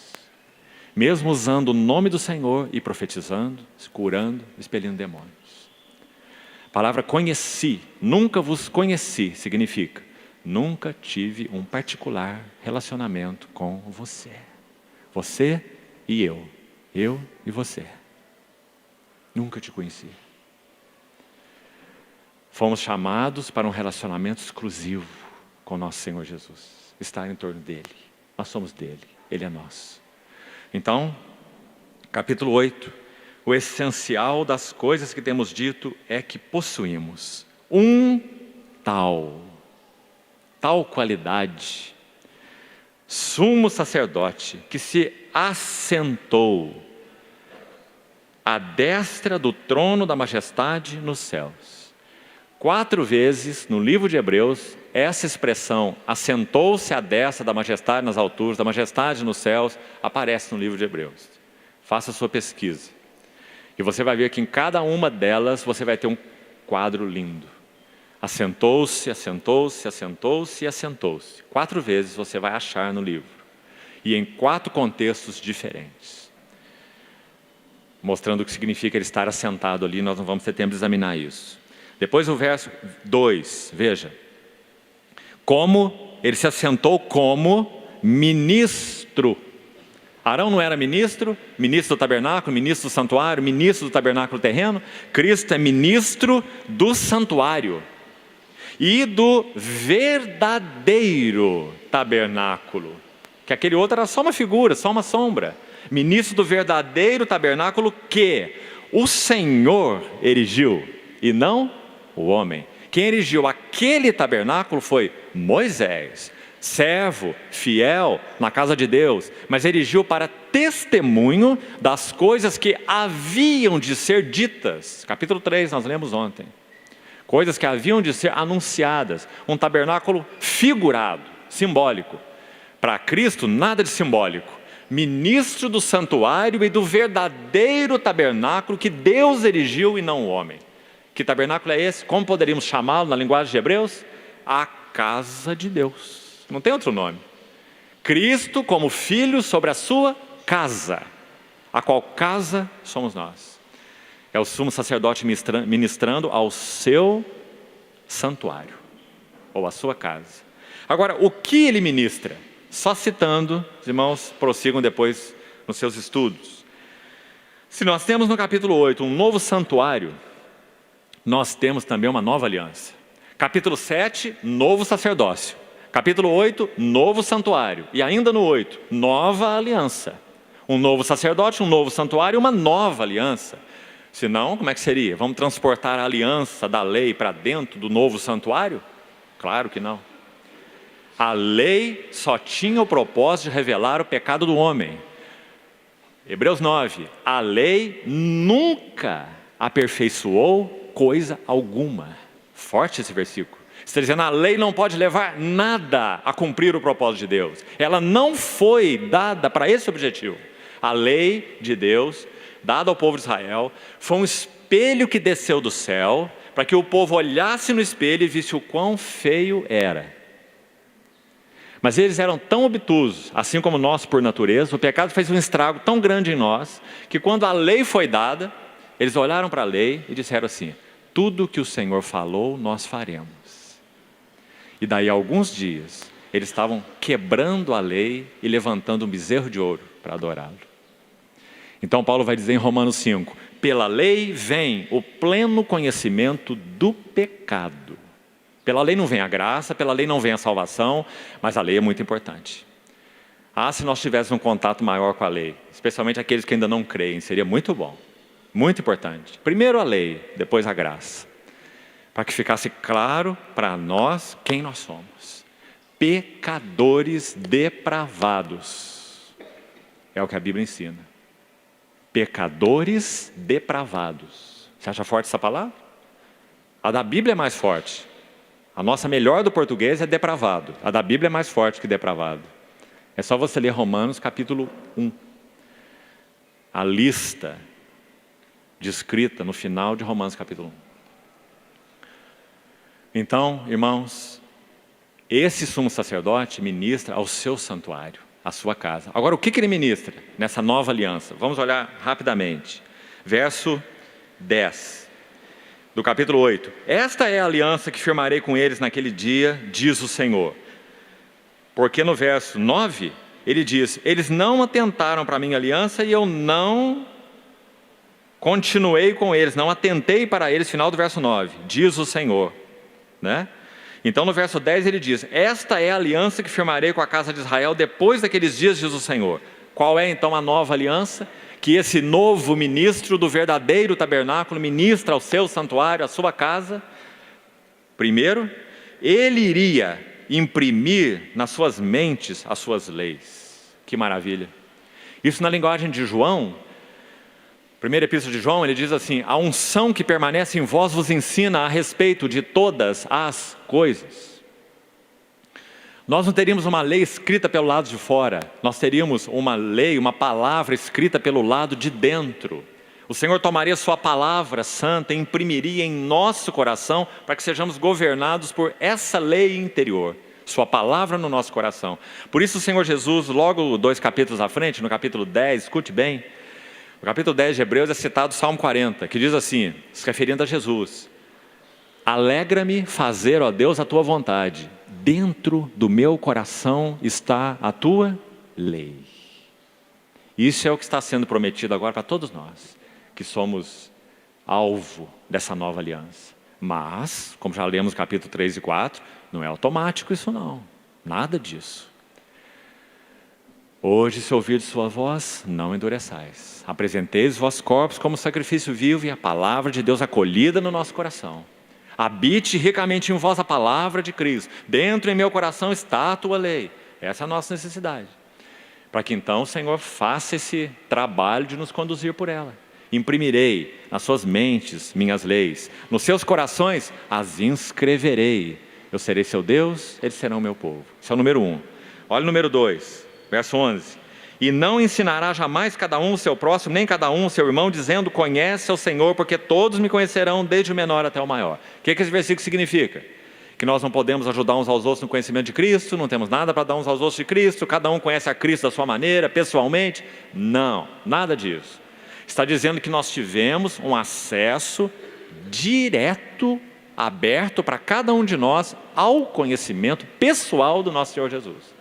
Mesmo usando o nome do Senhor e profetizando, curando, expelindo demônios. A palavra conheci, nunca vos conheci, significa: nunca tive um particular relacionamento com você. Você e eu e você. Nunca te conheci. Fomos chamados para um relacionamento exclusivo com nosso Senhor Jesus. Estar em torno dEle. Nós somos dEle, Ele é nosso. Então, capítulo 8, o essencial das coisas que temos dito é que possuímos um tal qualidade, sumo sacerdote que se assentou à destra do trono da majestade nos céus. 4 vezes no livro de Hebreus, essa expressão, assentou-se à destra da majestade nas alturas, da majestade nos céus, aparece no livro de Hebreus. Faça a sua pesquisa. E você vai ver que em cada uma delas você vai ter um quadro lindo. Assentou-se, assentou-se, assentou-se e assentou-se. 4 vezes você vai achar no livro. E em 4 contextos diferentes. mostrando o que significa ele estar assentado ali. Nós não vamos ter tempo de examinar isso. Depois o verso 2, veja. Como ele se assentou como ministro. Arão não era ministro do tabernáculo, ministro do santuário, ministro do tabernáculo terreno. Cristo é ministro do santuário e do verdadeiro tabernáculo, que aquele outro era só uma figura, só uma sombra. Ministro do verdadeiro tabernáculo que o Senhor erigiu e não o homem. Quem erigiu aquele tabernáculo foi Moisés, servo, fiel na casa de Deus, mas erigiu para testemunho das coisas que haviam de ser ditas. Capítulo 3, nós lemos ontem. Coisas que haviam de ser anunciadas. Um tabernáculo figurado, simbólico. Para Cristo, nada de simbólico. Ministro do santuário e do verdadeiro tabernáculo que Deus erigiu e não o homem. Que tabernáculo é esse? Como poderíamos chamá-lo na linguagem de Hebreus? A casa de Deus. Não tem outro nome. Cristo como filho sobre a sua casa. A qual casa somos nós. É o sumo sacerdote ministrando ao seu santuário. Ou à sua casa. Agora, o que ele ministra? Só citando, os irmãos prossigam depois nos seus estudos. Se nós temos no capítulo 8 um novo santuário, nós temos também uma nova aliança. Capítulo 7, novo sacerdócio. Capítulo 8, novo santuário. E ainda no 8, nova aliança. Um novo sacerdote, um novo santuário, uma nova aliança. Senão, como é que seria? Vamos transportar a aliança da lei para dentro do novo santuário? Claro que não. A lei só tinha o propósito de revelar o pecado do homem. Hebreus 9, a lei nunca aperfeiçoou coisa alguma. Forte esse versículo. Está dizendo, a lei não pode levar nada a cumprir o propósito de Deus. Ela não foi dada para esse objetivo. A lei de Deus, dada ao povo de Israel, foi um espelho que desceu do céu, para que o povo olhasse no espelho e visse o quão feio era. Mas eles eram tão obtusos, assim como nós por natureza, o pecado fez um estrago tão grande em nós, que quando a lei foi dada, eles olharam para a lei e disseram assim, tudo que o Senhor falou, nós faremos. E daí a alguns dias, eles estavam quebrando a lei e levantando um bezerro de ouro para adorá-lo. Então Paulo vai dizer em Romanos 5, pela lei vem o pleno conhecimento do pecado. Pela lei não vem a graça, pela lei não vem a salvação, mas a lei é muito importante. Se nós tivéssemos um contato maior com a lei, especialmente aqueles que ainda não creem, seria muito bom, muito importante. Primeiro a lei, depois a graça. Para que ficasse claro para nós quem nós somos. Pecadores depravados. É o que a Bíblia ensina. Pecadores depravados. Você acha forte essa palavra? A da Bíblia é mais forte. A nossa melhor do português é depravado. A da Bíblia é mais forte que depravado. É só você ler Romanos capítulo 1. A lista descrita no final de Romanos capítulo 1. Então, irmãos, esse sumo sacerdote ministra ao seu santuário, à sua casa. Agora, o que ele ministra nessa nova aliança? Vamos olhar rapidamente. Verso 10 do capítulo 8. Esta é a aliança que firmarei com eles naquele dia, diz o Senhor. Porque no verso 9, ele diz, eles não atentaram para a minha aliança e eu não continuei com eles, não atentei para eles, final do verso 9, diz o Senhor. Né? Então no verso 10 ele diz, esta é a aliança que firmarei com a casa de Israel depois daqueles dias, diz o Senhor. Qual é então a nova aliança? Que esse novo ministro do verdadeiro tabernáculo ministra ao seu santuário, à sua casa. Primeiro, ele iria imprimir nas suas mentes as suas leis. Que maravilha! Isso na linguagem de João, primeira epístola de João, ele diz assim, a unção que permanece em vós vos ensina a respeito de todas as coisas. Nós não teríamos uma lei escrita pelo lado de fora, nós teríamos uma lei, uma palavra escrita pelo lado de dentro. O Senhor tomaria sua palavra santa e imprimiria em nosso coração para que sejamos governados por essa lei interior. Sua palavra no nosso coração. Por isso o Senhor Jesus, logo 2 capítulos à frente, no capítulo 10, escute bem, No capítulo 10 de Hebreus é citado o Salmo 40, que diz assim, se referindo a Jesus: alegra-me fazer, ó Deus, a tua vontade, dentro do meu coração está a tua lei. Isso é o que está sendo prometido agora para todos nós, que somos alvo dessa nova aliança. Mas, como já lemos capítulo 3 e 4, não é automático isso não, nada disso. Hoje, se ouvir de sua voz, não endureçais. Apresenteis os vossos corpos como sacrifício vivo e a palavra de Deus acolhida no nosso coração. Habite ricamente em vós a palavra de Cristo. Dentro em meu coração está a tua lei. Essa é a nossa necessidade. Para que então o Senhor faça esse trabalho de nos conduzir por ela. Imprimirei nas suas mentes minhas leis. Nos seus corações as inscreverei. Eu serei seu Deus, eles serão meu povo. Esse é o número 1. Olha o número 2, verso 11. E não ensinará jamais cada um o seu próximo, nem cada um o seu irmão, dizendo, conhece o Senhor, porque todos me conhecerão, desde o menor até o maior. O que esse versículo significa? Que nós não podemos ajudar uns aos outros no conhecimento de Cristo, não temos nada para dar uns aos outros de Cristo, cada um conhece a Cristo da sua maneira, pessoalmente. Não, nada disso. Está dizendo que nós tivemos um acesso direto, aberto para cada um de nós ao conhecimento pessoal do nosso Senhor Jesus.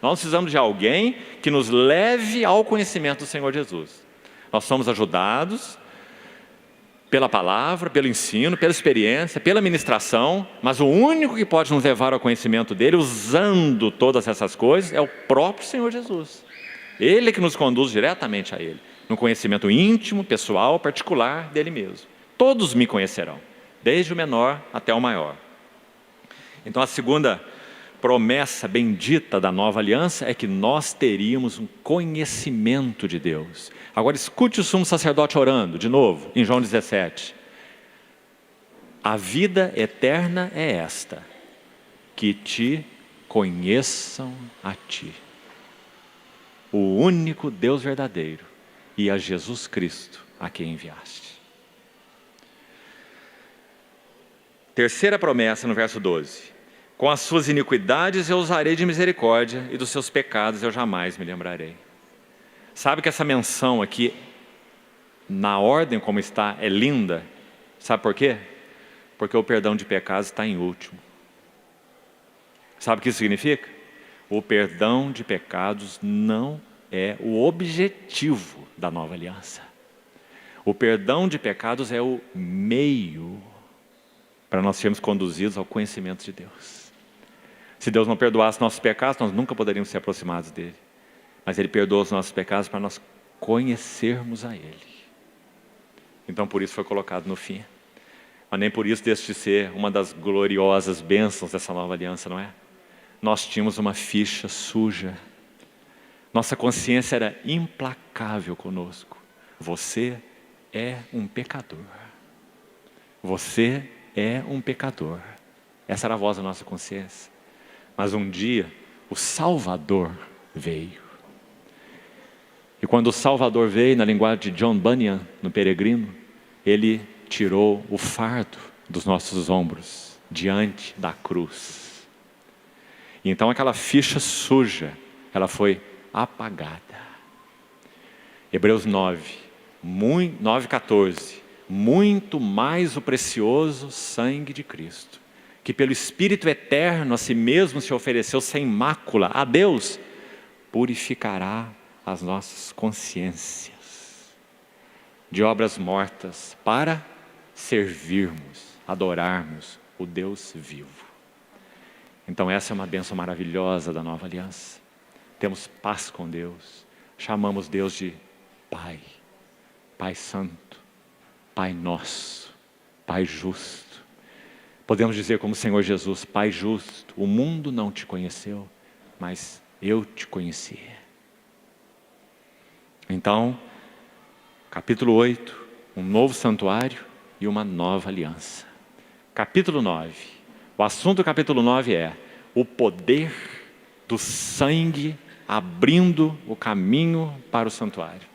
Nós precisamos de alguém que nos leve ao conhecimento do Senhor Jesus. Nós somos ajudados pela palavra, pelo ensino, pela experiência, pela ministração, mas o único que pode nos levar ao conhecimento dele, usando todas essas coisas, é o próprio Senhor Jesus. Ele é que nos conduz diretamente a ele, no conhecimento íntimo, pessoal, particular dele mesmo. Todos me conhecerão, desde o menor até o maior. Então a segunda promessa bendita da nova aliança é que nós teríamos um conhecimento de Deus. Agora escute o sumo sacerdote orando, de novo, em João 17. A vida eterna é esta, que te conheçam a ti, o único Deus verdadeiro, e a Jesus Cristo, a quem enviaste. Terceira promessa no verso 12. Com as suas iniquidades eu usarei de misericórdia, e dos seus pecados eu jamais me lembrarei. Sabe que essa menção aqui, na ordem como está, é linda? Sabe por quê? Porque o perdão de pecados está em último. Sabe o que isso significa? O perdão de pecados não é o objetivo da nova aliança. O perdão de pecados é o meio para nós sermos conduzidos ao conhecimento de Deus. Se Deus não perdoasse nossos pecados, nós nunca poderíamos ser aproximados dele. Mas ele perdoa os nossos pecados para nós conhecermos a ele. Então por isso foi colocado no fim. Mas nem por isso deixa de ser uma das gloriosas bênçãos dessa nova aliança, não é? Nós tínhamos uma ficha suja. Nossa consciência era implacável conosco. Você é um pecador. Você é um pecador. Essa era a voz da nossa consciência. Mas um dia, o Salvador veio. E quando o Salvador veio, na linguagem de John Bunyan, no Peregrino, ele tirou o fardo dos nossos ombros, diante da cruz. E então aquela ficha suja, ela foi apagada. Hebreus 9:14. Muito mais o precioso sangue de Cristo, que pelo Espírito eterno a si mesmo se ofereceu sem mácula a Deus, purificará as nossas consciências de obras mortas para servirmos, adorarmos o Deus vivo. Então essa é uma bênção maravilhosa da nova aliança. Temos paz com Deus, chamamos Deus de Pai, Pai Santo, Pai Nosso, Pai Justo. Podemos dizer como o Senhor Jesus, Pai justo, o mundo não te conheceu, mas eu te conheci. Então, capítulo 8, um novo santuário e uma nova aliança. Capítulo 9, o assunto do capítulo 9 é o poder do sangue abrindo o caminho para o santuário.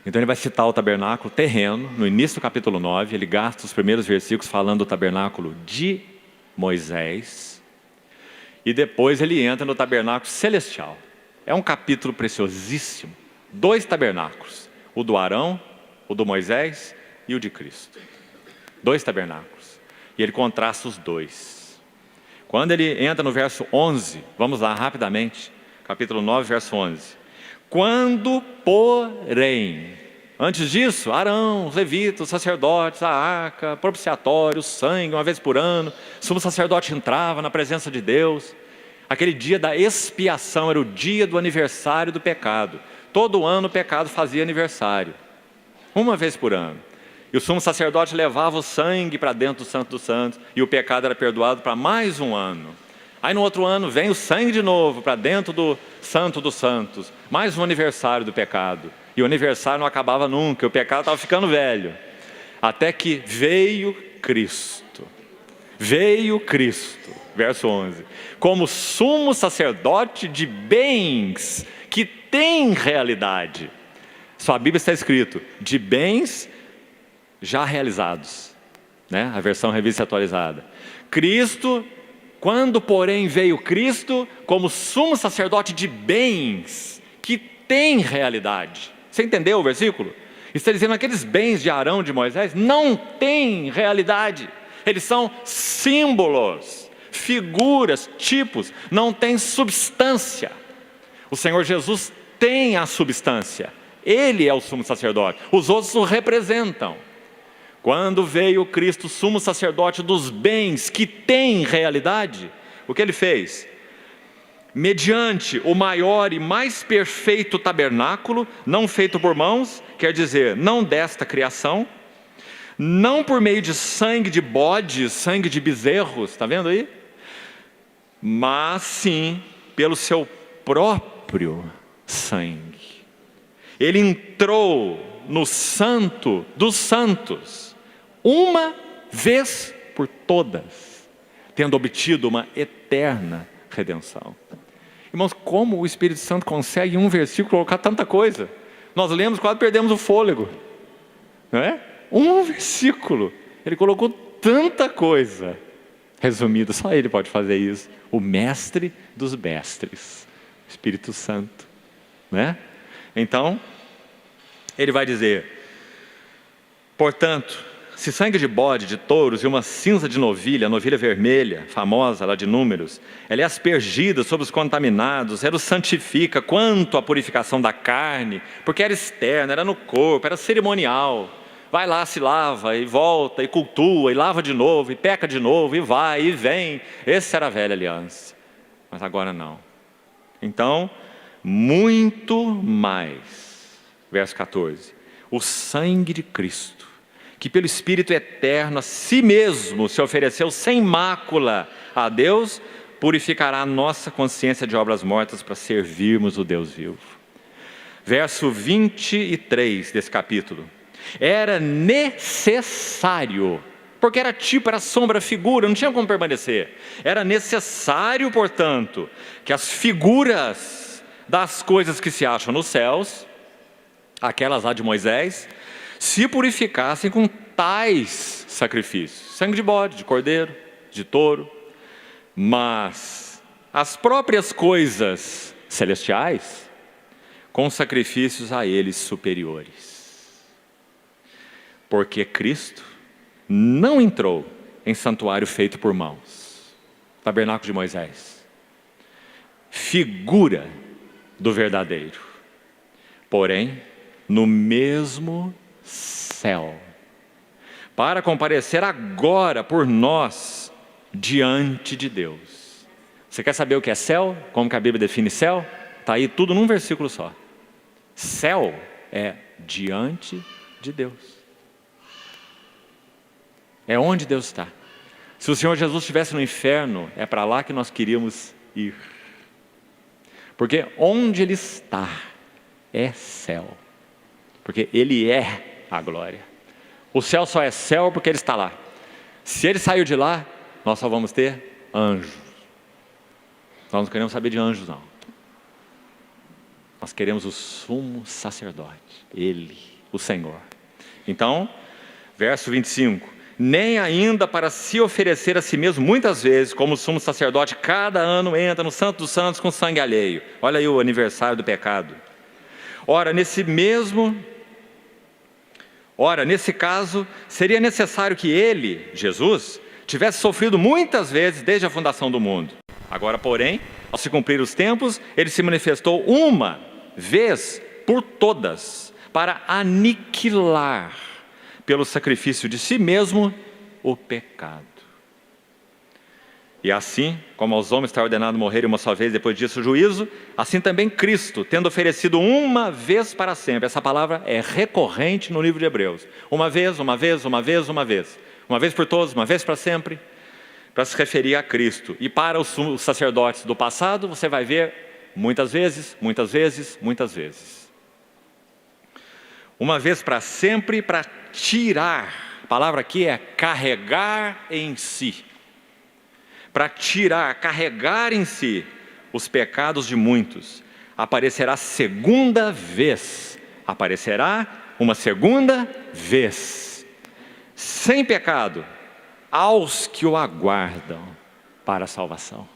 Então ele vai citar o tabernáculo terreno, no início do capítulo 9, ele gasta os primeiros versículos falando do tabernáculo de Moisés, e depois ele entra no tabernáculo celestial. É um capítulo preciosíssimo, 2 tabernáculos. O do Arão, o do Moisés e o de Cristo. 2 tabernáculos. E ele contrasta os dois. Quando ele entra no verso 11, vamos lá rapidamente, capítulo 9, verso 11. Quando, porém, antes disso, Arão, os levitas, os sacerdotes, a arca, propiciatório, o sangue, uma vez por ano, o sumo sacerdote entrava na presença de Deus. Aquele dia da expiação era o dia do aniversário do pecado. Todo ano o pecado fazia aniversário, uma vez por ano. E o sumo sacerdote levava o sangue para dentro do Santo dos Santos, e o pecado era perdoado para mais um ano. Aí no outro ano vem o sangue de novo para dentro do Santo dos Santos, mais um aniversário do pecado. E o aniversário não acabava nunca, o pecado estava ficando velho. Até que veio Cristo. Veio Cristo, verso 11, como sumo sacerdote de bens que tem realidade. Sua Bíblia está escrito, de bens já realizados, né? A versão revista atualizada. Cristo, quando porém veio Cristo, como sumo sacerdote de bens que tem realidade. Você entendeu o versículo? Está dizendo que aqueles bens de Arão, de Moisés, não têm realidade. Eles são símbolos, figuras, tipos, não têm substância. O Senhor Jesus tem a substância. Ele é o sumo sacerdote. Os outros o representam. Quando veio Cristo, sumo sacerdote dos bens que tem realidade, o que ele fez? Mediante o maior e mais perfeito tabernáculo, não feito por mãos, quer dizer, não desta criação, não por meio de sangue de bodes, sangue de bezerros, está vendo aí? Mas sim, pelo seu próprio sangue. Ele entrou no santo dos santos, uma vez por todas, tendo obtido uma eterna redenção. Irmãos, como o Espírito Santo consegue em um versículo colocar tanta coisa? Nós lemos, quase perdemos o fôlego, não é? Um versículo, ele colocou tanta coisa. Resumido, só ele pode fazer isso. O mestre dos mestres, Espírito Santo, né? Então, ele vai dizer, portanto, se sangue de bode, de touros e uma cinza de novilha, a novilha vermelha, famosa lá de Números, ela é aspergida sobre os contaminados, ela os santifica quanto à purificação da carne, porque era externa, era no corpo, era cerimonial. Vai lá, se lava, e volta, e cultua, e lava de novo, e peca de novo, e vai, e vem. Essa era a velha aliança, mas agora não. Então, muito mais, verso 14, o sangue de Cristo, que pelo Espírito eterno a si mesmo se ofereceu sem mácula a Deus, purificará a nossa consciência de obras mortas para servirmos o Deus vivo. Verso 23 desse capítulo. Era necessário, porque era tipo, era sombra, figura, não tinha como permanecer. Era necessário, portanto, que as figuras das coisas que se acham nos céus, aquelas lá de Moisés, se purificassem com tais sacrifícios, sangue de bode, de cordeiro, de touro. Mas as próprias coisas celestiais, com sacrifícios a eles superiores. Porque Cristo não entrou em santuário feito por mãos, tabernáculo de Moisés, figura do verdadeiro, porém no mesmo céu, para comparecer agora por nós diante de Deus. Você quer saber o que é céu? Como que a Bíblia define céu? Está aí tudo num versículo só. Céu é diante de Deus. É onde Deus está. Se o Senhor Jesus estivesse no inferno, é para lá que nós queríamos ir. Porque onde Ele está é céu. Porque Ele é a glória. O céu só é céu porque Ele está lá. Se Ele saiu de lá, nós só vamos ter anjos. Nós não queremos saber de anjos, não. Nós queremos o sumo sacerdote, Ele, o Senhor. Então, verso 25. Nem ainda para se oferecer a si mesmo, muitas vezes, como o sumo sacerdote, cada ano entra no Santo dos Santos com sangue alheio. Olha aí o aniversário do pecado. Ora, nesse mesmo Ora, nesse caso, seria necessário que ele, Jesus, tivesse sofrido muitas vezes desde a fundação do mundo. Agora, porém, ao se cumprir os tempos, ele se manifestou uma vez por todas, para aniquilar, pelo sacrifício de si mesmo, o pecado. E assim, como aos homens está ordenado morrer uma só vez, depois disso o juízo, assim também Cristo, tendo oferecido uma vez para sempre. Essa palavra é recorrente no livro de Hebreus. Uma vez, uma vez, uma vez, uma vez. Uma vez por todos, uma vez para sempre, para se referir a Cristo. E para os sacerdotes do passado, você vai ver muitas vezes, muitas vezes, muitas vezes. Uma vez para sempre, para tirar. A palavra aqui é carregar em si. Para tirar, carregar em si os pecados de muitos. Aparecerá segunda vez. Aparecerá uma segunda vez. Sem pecado, aos que o aguardam para a salvação.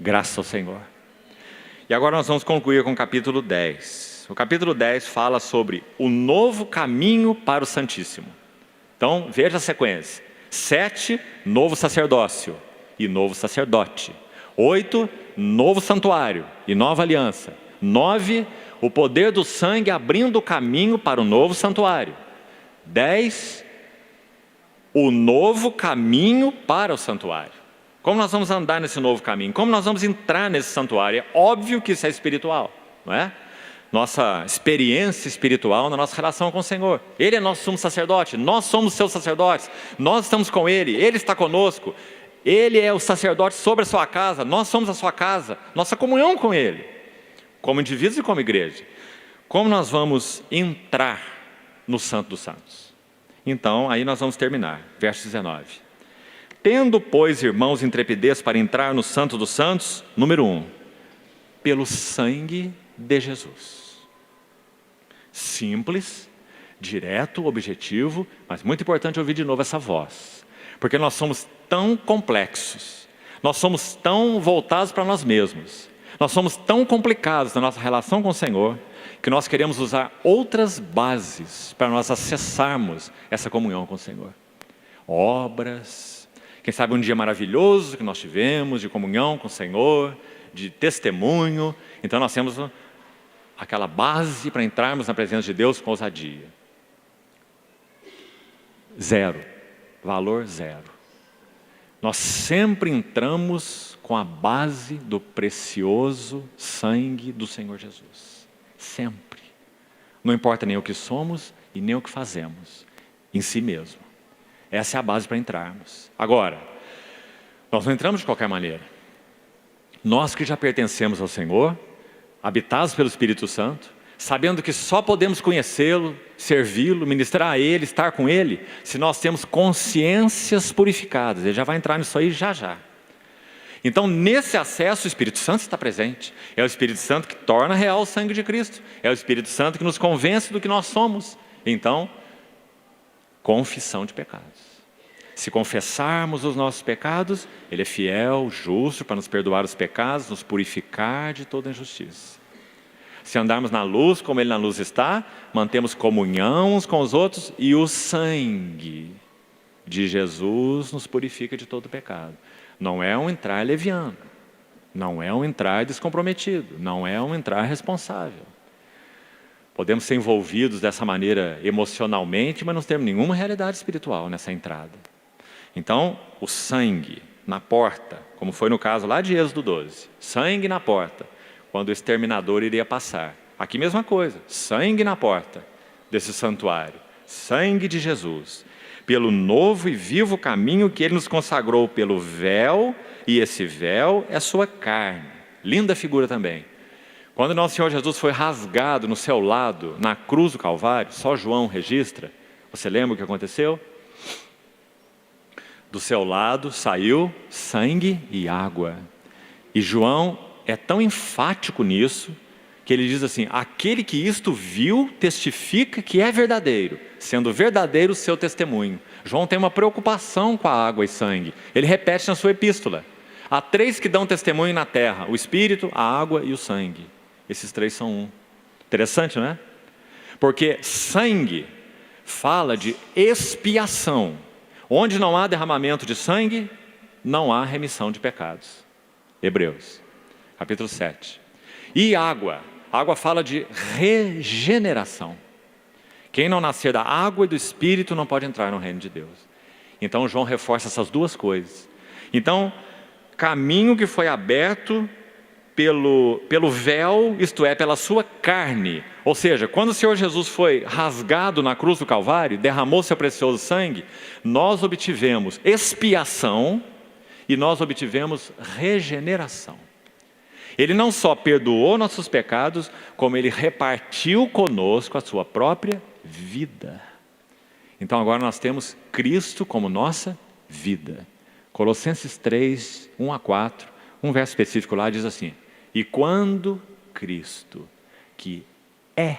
Graças ao Senhor. E agora nós vamos concluir com o capítulo 10. O capítulo 10 fala sobre o novo caminho para o Santíssimo. Então, veja a sequência. 7, novo sacerdócio e novo sacerdote. 8, novo santuário e nova aliança. 9, o poder do sangue abrindo o caminho para o novo santuário. 10, o novo caminho para o santuário. Como nós vamos andar nesse novo caminho? Como nós vamos entrar nesse santuário? É óbvio que isso é espiritual, não é? Nossa experiência espiritual na nossa relação com o Senhor. Ele é nosso sumo sacerdote, nós somos seus sacerdotes, nós estamos com Ele, Ele está conosco. Ele é o sacerdote sobre a sua casa, nós somos a sua casa, nossa comunhão com Ele, como indivíduos e como igreja. Como nós vamos entrar no Santo dos Santos? Então, aí nós vamos terminar, verso 19. Tendo, pois, irmãos, intrepidez para entrar no Santo dos Santos, número 1, pelo sangue de Jesus. Simples, direto, objetivo, mas muito importante ouvir de novo essa voz. Porque nós somos tão complexos, nós somos tão voltados para nós mesmos, nós somos tão complicados na nossa relação com o Senhor, que nós queremos usar outras bases para nós acessarmos essa comunhão com o Senhor. Obras, quem sabe um dia maravilhoso que nós tivemos de comunhão com o Senhor, de testemunho. Então nós temos aquela base para entrarmos na presença de Deus com ousadia. 0, valor 0. Nós sempre entramos com a base do precioso sangue do Senhor Jesus. Sempre. Não importa nem o que somos e nem o que fazemos, em si mesmo. Essa é a base para entrarmos. Agora, nós não entramos de qualquer maneira. Nós que já pertencemos ao Senhor, habitados pelo Espírito Santo, sabendo que só podemos conhecê-lo, servi-lo, ministrar a Ele, estar com Ele, se nós temos consciências purificadas. Ele já vai entrar nisso aí já já. Então, nesse acesso, o Espírito Santo está presente. É o Espírito Santo que torna real o sangue de Cristo. É o Espírito Santo que nos convence do que nós somos. Então, confissão de pecados. Se confessarmos os nossos pecados, Ele é fiel, justo para nos perdoar os pecados, nos purificar de toda injustiça. Se andarmos na luz, como Ele na luz está, mantemos comunhão uns com os outros e o sangue de Jesus nos purifica de todo pecado. Não é um entrar leviano, não é um entrar descomprometido, não é um entrar responsável. Podemos ser envolvidos dessa maneira emocionalmente, mas não temos nenhuma realidade espiritual nessa entrada. Então, o sangue na porta, como foi no caso lá de Êxodo 12, sangue na porta, quando o exterminador iria passar. Aqui mesma coisa, sangue na porta desse santuário, sangue de Jesus, pelo novo e vivo caminho que Ele nos consagrou pelo véu, e esse véu é sua carne. Linda figura também. Quando nosso Senhor Jesus foi rasgado no seu lado, na cruz do Calvário, só João registra, você lembra o que aconteceu? Do seu lado saiu sangue e água. E João é tão enfático nisso, que ele diz assim: aquele que isto viu, testifica que é verdadeiro, sendo verdadeiro o seu testemunho. João tem uma preocupação com a água e sangue. Ele repete na sua epístola: há 3 que dão testemunho na terra: o Espírito, a água e o sangue. Esses 3 são um. Interessante, não é? Porque sangue fala de expiação. Onde não há derramamento de sangue, não há remissão de pecados. Hebreus, capítulo 7. E água. Água fala de regeneração. Quem não nascer da água e do Espírito não pode entrar no reino de Deus. Então João reforça essas duas coisas. Então, caminho que foi aberto pelo véu, isto é, pela sua carne. Ou seja, quando o Senhor Jesus foi rasgado na cruz do Calvário, derramou seu precioso sangue, nós obtivemos expiação e nós obtivemos regeneração. Ele não só perdoou nossos pecados, como Ele repartiu conosco a sua própria vida. Então agora nós temos Cristo como nossa vida. Colossenses 3, 1 a 4, um verso específico lá diz assim: e quando Cristo, que é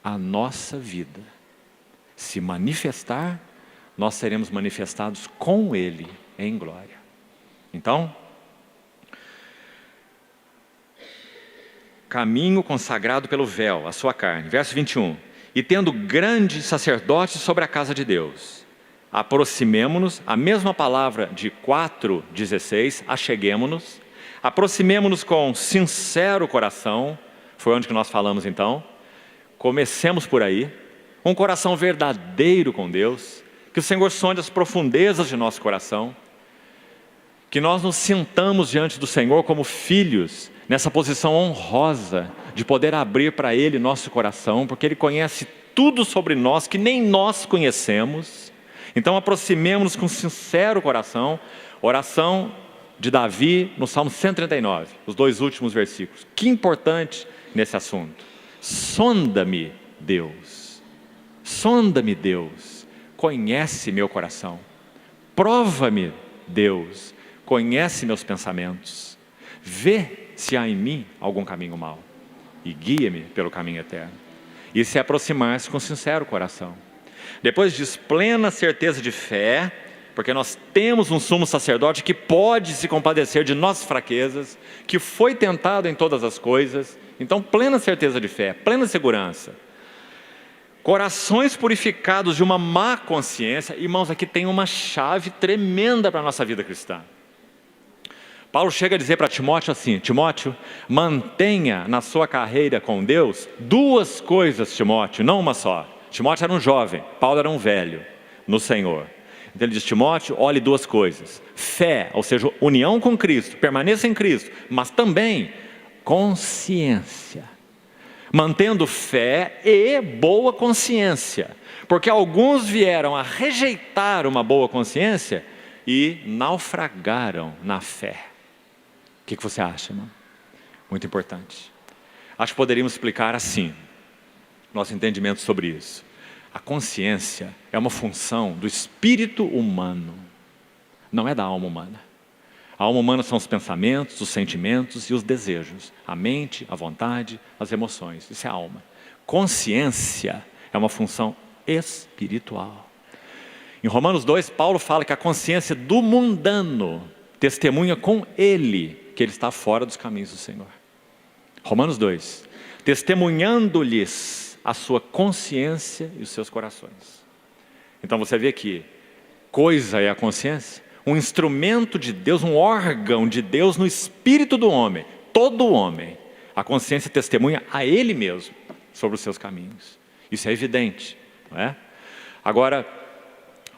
a nossa vida, se manifestar, nós seremos manifestados com Ele em glória. Então, caminho consagrado pelo véu, a sua carne. Verso 21. E tendo grande sacerdote sobre a casa de Deus, aproximemo-nos, a mesma palavra de 4,16, acheguemo-nos, aproximemo-nos com sincero coração, foi onde que nós falamos então, comecemos por aí, um coração verdadeiro com Deus, que o Senhor sonde as profundezas de nosso coração, que nós nos sintamos diante do Senhor como filhos, nessa posição honrosa, de poder abrir para Ele nosso coração, porque Ele conhece tudo sobre nós, que nem nós conhecemos. Então aproximemo-nos com sincero coração, oração de Davi no Salmo 139, os 2 últimos versículos. Que importante nesse assunto. Sonda-me, Deus, conhece meu coração, prova-me, Deus, conhece meus pensamentos, vê se há em mim algum caminho mau e guia-me pelo caminho eterno. E se aproximar-se com sincero coração. Depois diz plena certeza de fé, porque nós temos um sumo sacerdote que pode se compadecer de nossas fraquezas, que foi tentado em todas as coisas. Então plena certeza de fé, plena segurança. Corações purificados de uma má consciência. Irmãos, aqui tem uma chave tremenda para a nossa vida cristã. Paulo chega a dizer para Timóteo assim: Timóteo, mantenha na sua carreira com Deus 2 coisas, Timóteo, não uma só. Timóteo era um jovem, Paulo era um velho no Senhor. Então ele diz: Timóteo, olhe 2 coisas: fé, ou seja, união com Cristo, permaneça em Cristo, mas também consciência. Mantendo fé e boa consciência, porque alguns vieram a rejeitar uma boa consciência e naufragaram na fé. O que você acha, irmão? Muito importante. Acho que poderíamos explicar assim, nosso entendimento sobre isso. A consciência é uma função do espírito humano, não é da alma humana. A alma humana são os pensamentos, os sentimentos e os desejos. A mente, a vontade, as emoções. Isso é a alma. Consciência é uma função espiritual. Em Romanos 2, Paulo fala que a consciência do mundano testemunha com ele que ele está fora dos caminhos do Senhor. Romanos 2. Testemunhando-lhes a sua consciência e os seus corações. Então você vê que coisa é a consciência, um instrumento de Deus, um órgão de Deus no espírito do homem, todo homem. A consciência testemunha a ele mesmo sobre os seus caminhos. Isso é evidente, não é? Agora,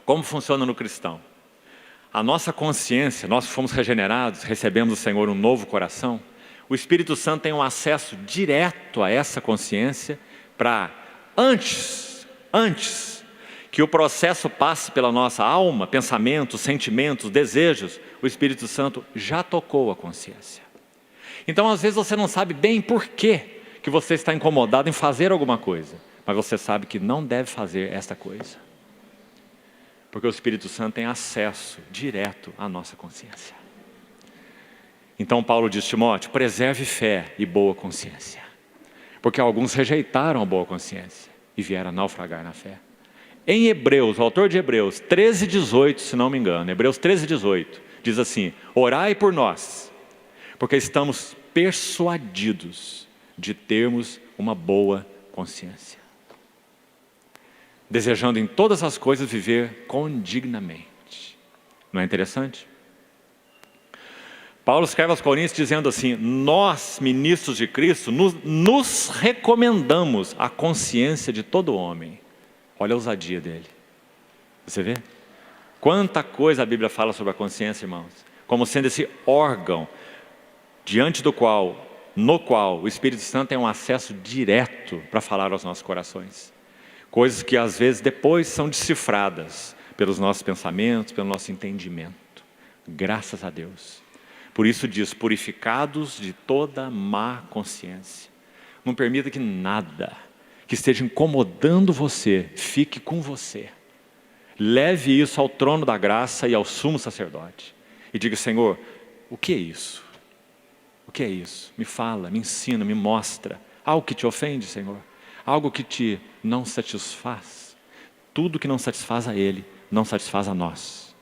como funciona no cristão? A nossa consciência, nós fomos regenerados, recebemos do Senhor um novo coração. O Espírito Santo tem um acesso direto a essa consciência para antes que o processo passe pela nossa alma, pensamentos, sentimentos, desejos, o Espírito Santo já tocou a consciência. Então às vezes você não sabe bem por que você está incomodado em fazer alguma coisa, mas você sabe que não deve fazer esta coisa. Porque o Espírito Santo tem acesso direto à nossa consciência. Então Paulo diz: Timóteo, preserve fé e boa consciência. Porque alguns rejeitaram a boa consciência e vieram a naufragar na fé. Em Hebreus, o autor de Hebreus 13:18, se não me engano, Hebreus 13:18, diz assim: orai por nós, porque estamos persuadidos de termos uma boa consciência. desejando em todas as coisas viver condignamente. Não é interessante? Paulo escreve aos Coríntios dizendo assim: nós, ministros de Cristo, nos recomendamos a consciência de todo homem. Olha a ousadia dele. Você vê? Quanta coisa a Bíblia fala sobre a consciência, irmãos. Como sendo esse órgão no qual o Espírito Santo tem um acesso direto para falar aos nossos corações. Coisas que às vezes depois são decifradas pelos nossos pensamentos, pelo nosso entendimento. Graças a Deus. Por isso diz, purificados de toda má consciência. Não permita que nada que esteja incomodando você fique com você. Leve isso ao trono da graça e ao sumo sacerdote. E diga: Senhor, o que é isso? O que é isso? Me fala, me ensina, me mostra. Algo que te ofende, Senhor? Algo que te não satisfaz? Tudo que não satisfaz a Ele, não satisfaz a nós.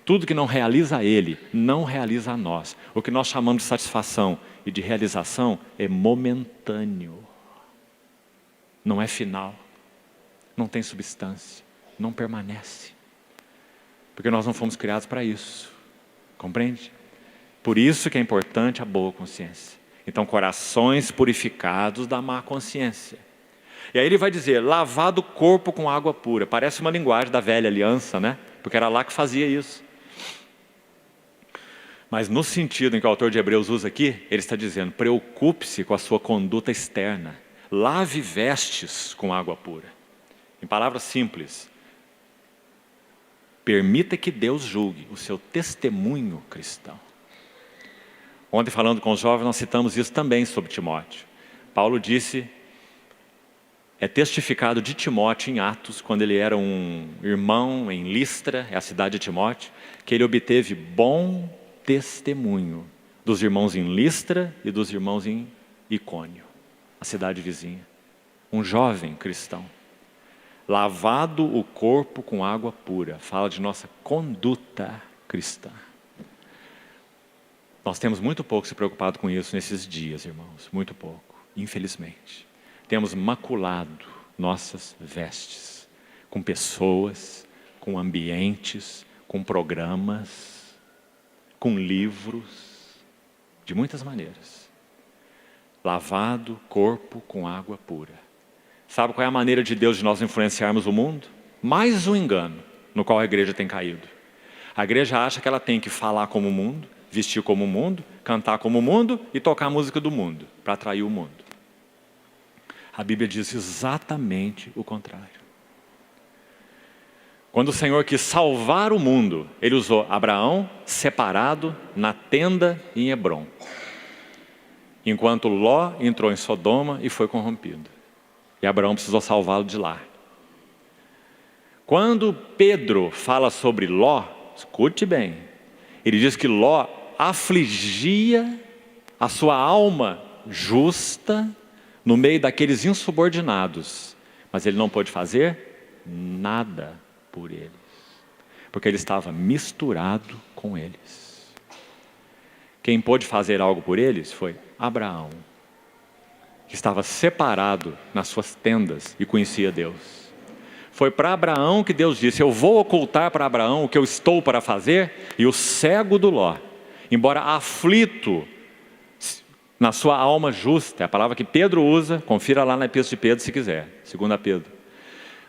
Tudo que não realiza a Ele, não realiza a nós. O que nós chamamos de satisfação e de realização é momentâneo. Não é final. Não tem substância. Não permanece. Porque nós não fomos criados para isso. Compreende? Por isso que é importante a boa consciência. Então, corações purificados da má consciência. E aí ele vai dizer, lavado o corpo com água pura. Parece uma linguagem da velha aliança, né? Porque era lá que fazia isso. Mas no sentido em que o autor de Hebreus usa aqui, ele está dizendo, preocupe-se com a sua conduta externa. Lave vestes com água pura. Em palavras simples, permita que Deus julgue o seu testemunho cristão. Ontem, falando com os jovens, nós citamos isso também sobre Timóteo. Paulo disse, é testificado de Timóteo em Atos, quando ele era um irmão em Listra, é a cidade de Timóteo, que ele obteve bom testemunho dos irmãos em Listra e dos irmãos em Icônio, a cidade vizinha. Um jovem cristão. Lavado o corpo com água pura. Fala de nossa conduta cristã. Nós temos muito pouco se preocupado com isso nesses dias, irmãos. Muito pouco, infelizmente. Temos maculado nossas vestes. Com pessoas, com ambientes, com programas, com livros, de muitas maneiras. Lavado o corpo com água pura. Sabe qual é a maneira de Deus de nós influenciarmos o mundo? Mais um engano no qual a igreja tem caído. A igreja acha que ela tem que falar como o mundo, vestir como o mundo, cantar como o mundo e tocar a música do mundo, para atrair o mundo. A Bíblia diz exatamente o contrário. Quando o Senhor quis salvar o mundo, Ele usou Abraão separado na tenda em Hebrom. Enquanto Ló entrou em Sodoma e foi corrompido. E Abraão precisou salvá-lo de lá. Quando Pedro fala sobre Ló, escute bem, ele diz que Ló afligia a sua alma justa no meio daqueles insubordinados, mas ele não pôde fazer nada por eles, porque ele estava misturado com eles. Quem pôde fazer algo por eles foi Abraão, que estava separado nas suas tendas e conhecia Deus. Foi para Abraão que Deus disse, eu vou ocultar para Abraão o que eu estou para fazer, e o cego do Ló, embora aflito na sua alma justa, é a palavra que Pedro usa, confira lá na Epístola de Pedro se quiser, 2 Pedro.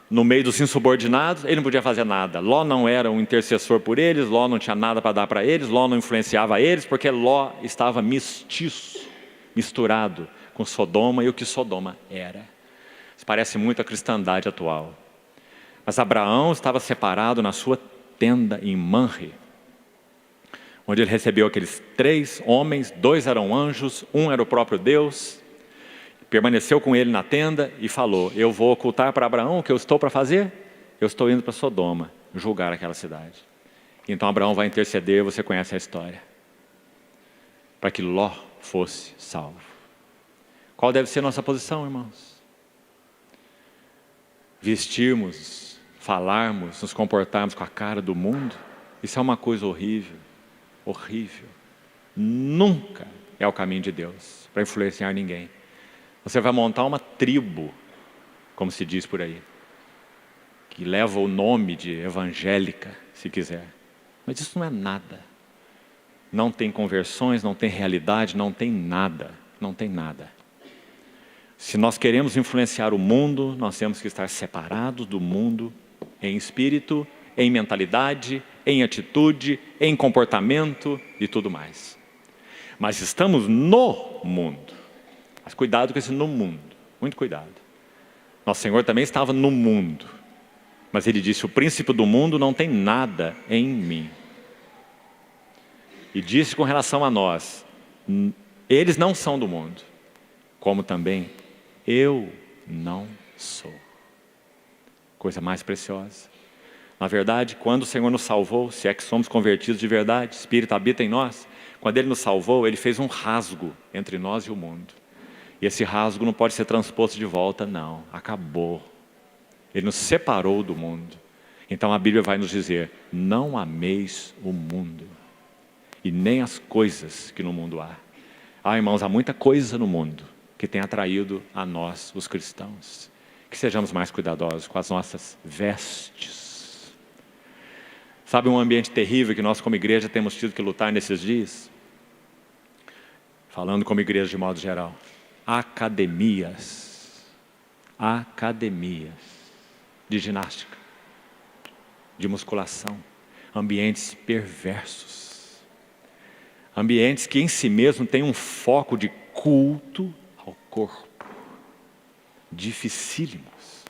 No meio dos insubordinados, ele não podia fazer nada. Ló não era um intercessor por eles, Ló não tinha nada para dar para eles, Ló não influenciava eles, porque Ló estava mestiço, misturado com Sodoma e o que Sodoma era. Isso parece muito a cristandade atual. Mas Abraão estava separado na sua tenda em Manre, onde ele recebeu aqueles 3 homens, 2 eram anjos, 1 era o próprio Deus, permaneceu com ele na tenda e falou, eu vou ocultar para Abraão o que eu estou para fazer? Eu estou indo para Sodoma, julgar aquela cidade. Então Abraão vai interceder, você conhece a história, para que Ló fosse salvo. Qual deve ser a nossa posição, irmãos? Vestirmos, falarmos, nos comportarmos com a cara do mundo? Isso é uma coisa horrível, horrível. Nunca é o caminho de Deus para influenciar ninguém. Você vai montar uma tribo, como se diz por aí. que leva o nome de evangélica, se quiser. Mas isso não é nada. Não tem conversões, não tem realidade, não tem nada. Não tem nada. Se nós queremos influenciar o mundo, nós temos que estar separados do mundo em espírito, em mentalidade, em atitude, em comportamento e tudo mais. Mas estamos no mundo. Mas cuidado com esse no mundo. Muito cuidado. Nosso Senhor também estava no mundo. Mas Ele disse, o príncipe do mundo não tem nada em mim. E disse com relação a nós, eles não são do mundo, como também eu não sou. Coisa mais preciosa. Na verdade, quando o Senhor nos salvou, se é que somos convertidos de verdade, Espírito habita em nós, quando Ele nos salvou, Ele fez um rasgo entre nós e o mundo. E esse rasgo não pode ser transposto de volta, não. Acabou. Ele nos separou do mundo. Então a Bíblia vai nos dizer, não ameis o mundo, e nem as coisas que no mundo há. Irmãos, há muita coisa no mundo que tem atraído a nós, os cristãos. Que sejamos mais cuidadosos com as nossas vestes. Sabe um ambiente terrível que nós como igreja temos tido que lutar nesses dias? Falando como igreja de modo geral. Academias de ginástica, de musculação, ambientes perversos, ambientes que em si mesmo têm um foco de culto ao corpo, dificílimos.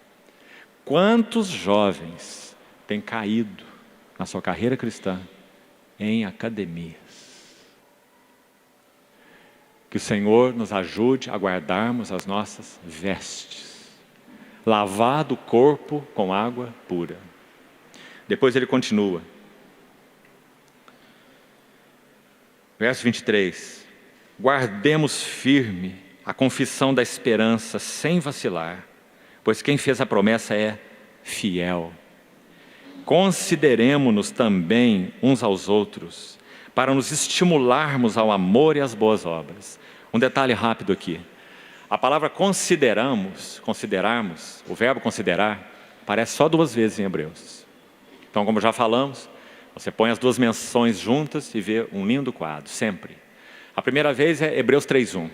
Quantos jovens têm caído na sua carreira cristã em academias? Que o Senhor nos ajude a guardarmos as nossas vestes, lavado o corpo com água pura. Depois ele continua. Verso 23. Guardemos firme a confissão da esperança sem vacilar, pois quem fez a promessa é fiel. Consideremo-nos também uns aos outros, para nos estimularmos ao amor e às boas obras. Um detalhe rápido aqui. A palavra considerarmos, o verbo considerar, aparece só 2 vezes em Hebreus. Então, como já falamos, você põe as 2 menções juntas e vê um lindo quadro, sempre. A primeira vez é Hebreus 3:1.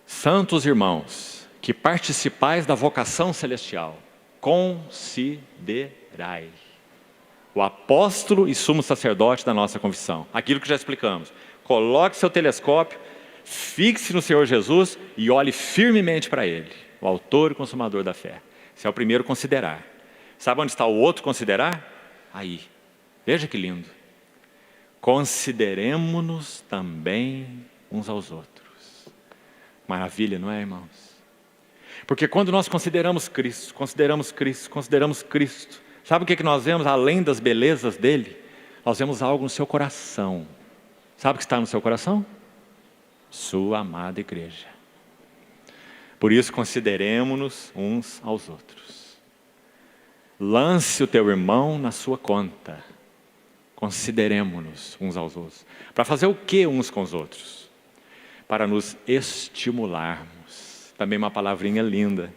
Santos irmãos, que participais da vocação celestial, considerai. O apóstolo e sumo sacerdote da nossa confissão. Aquilo que já explicamos. Coloque seu telescópio, fixe no Senhor Jesus e olhe firmemente para Ele, o autor e consumador da fé. Esse é o primeiro considerar. Sabe onde está o outro considerar? Aí. Veja que lindo. Consideremo-nos também uns aos outros. Maravilha, não é, irmãos? Porque quando nós consideramos Cristo, sabe o que nós vemos além das belezas dele? Nós vemos algo no seu coração. Sabe o que está no seu coração? Sua amada igreja. Por isso consideremo-nos uns aos outros. Lance o teu irmão na sua conta. Consideremo-nos uns aos outros. Para fazer o que uns com os outros? Para nos estimularmos. Também uma palavrinha linda.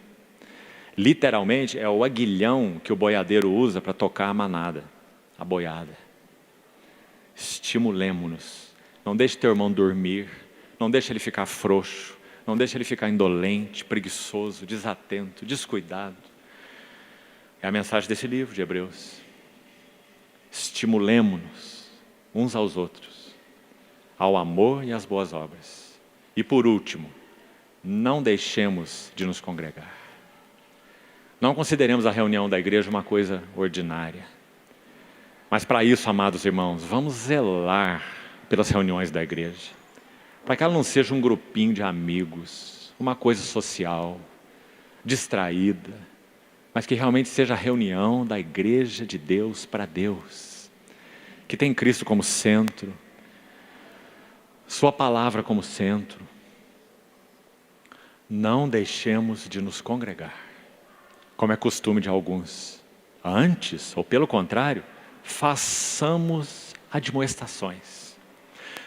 Literalmente é o aguilhão que o boiadeiro usa para tocar a manada, a boiada. Estimulemo-nos. Não deixe teu irmão dormir, não deixe ele ficar frouxo, não deixe ele ficar indolente, preguiçoso, desatento, descuidado. É a mensagem desse livro de Hebreus. Estimulemo-nos uns aos outros, ao amor e às boas obras. E por último, não deixemos de nos congregar. Não consideremos a reunião da igreja uma coisa ordinária. Mas para isso, amados irmãos, vamos zelar pelas reuniões da igreja. Para que ela não seja um grupinho de amigos, uma coisa social, distraída, mas que realmente seja a reunião da igreja de Deus para Deus. Que tem Cristo como centro, sua palavra como centro. Não deixemos de nos congregar, como é costume de alguns. Antes, ou pelo contrário, façamos admoestações.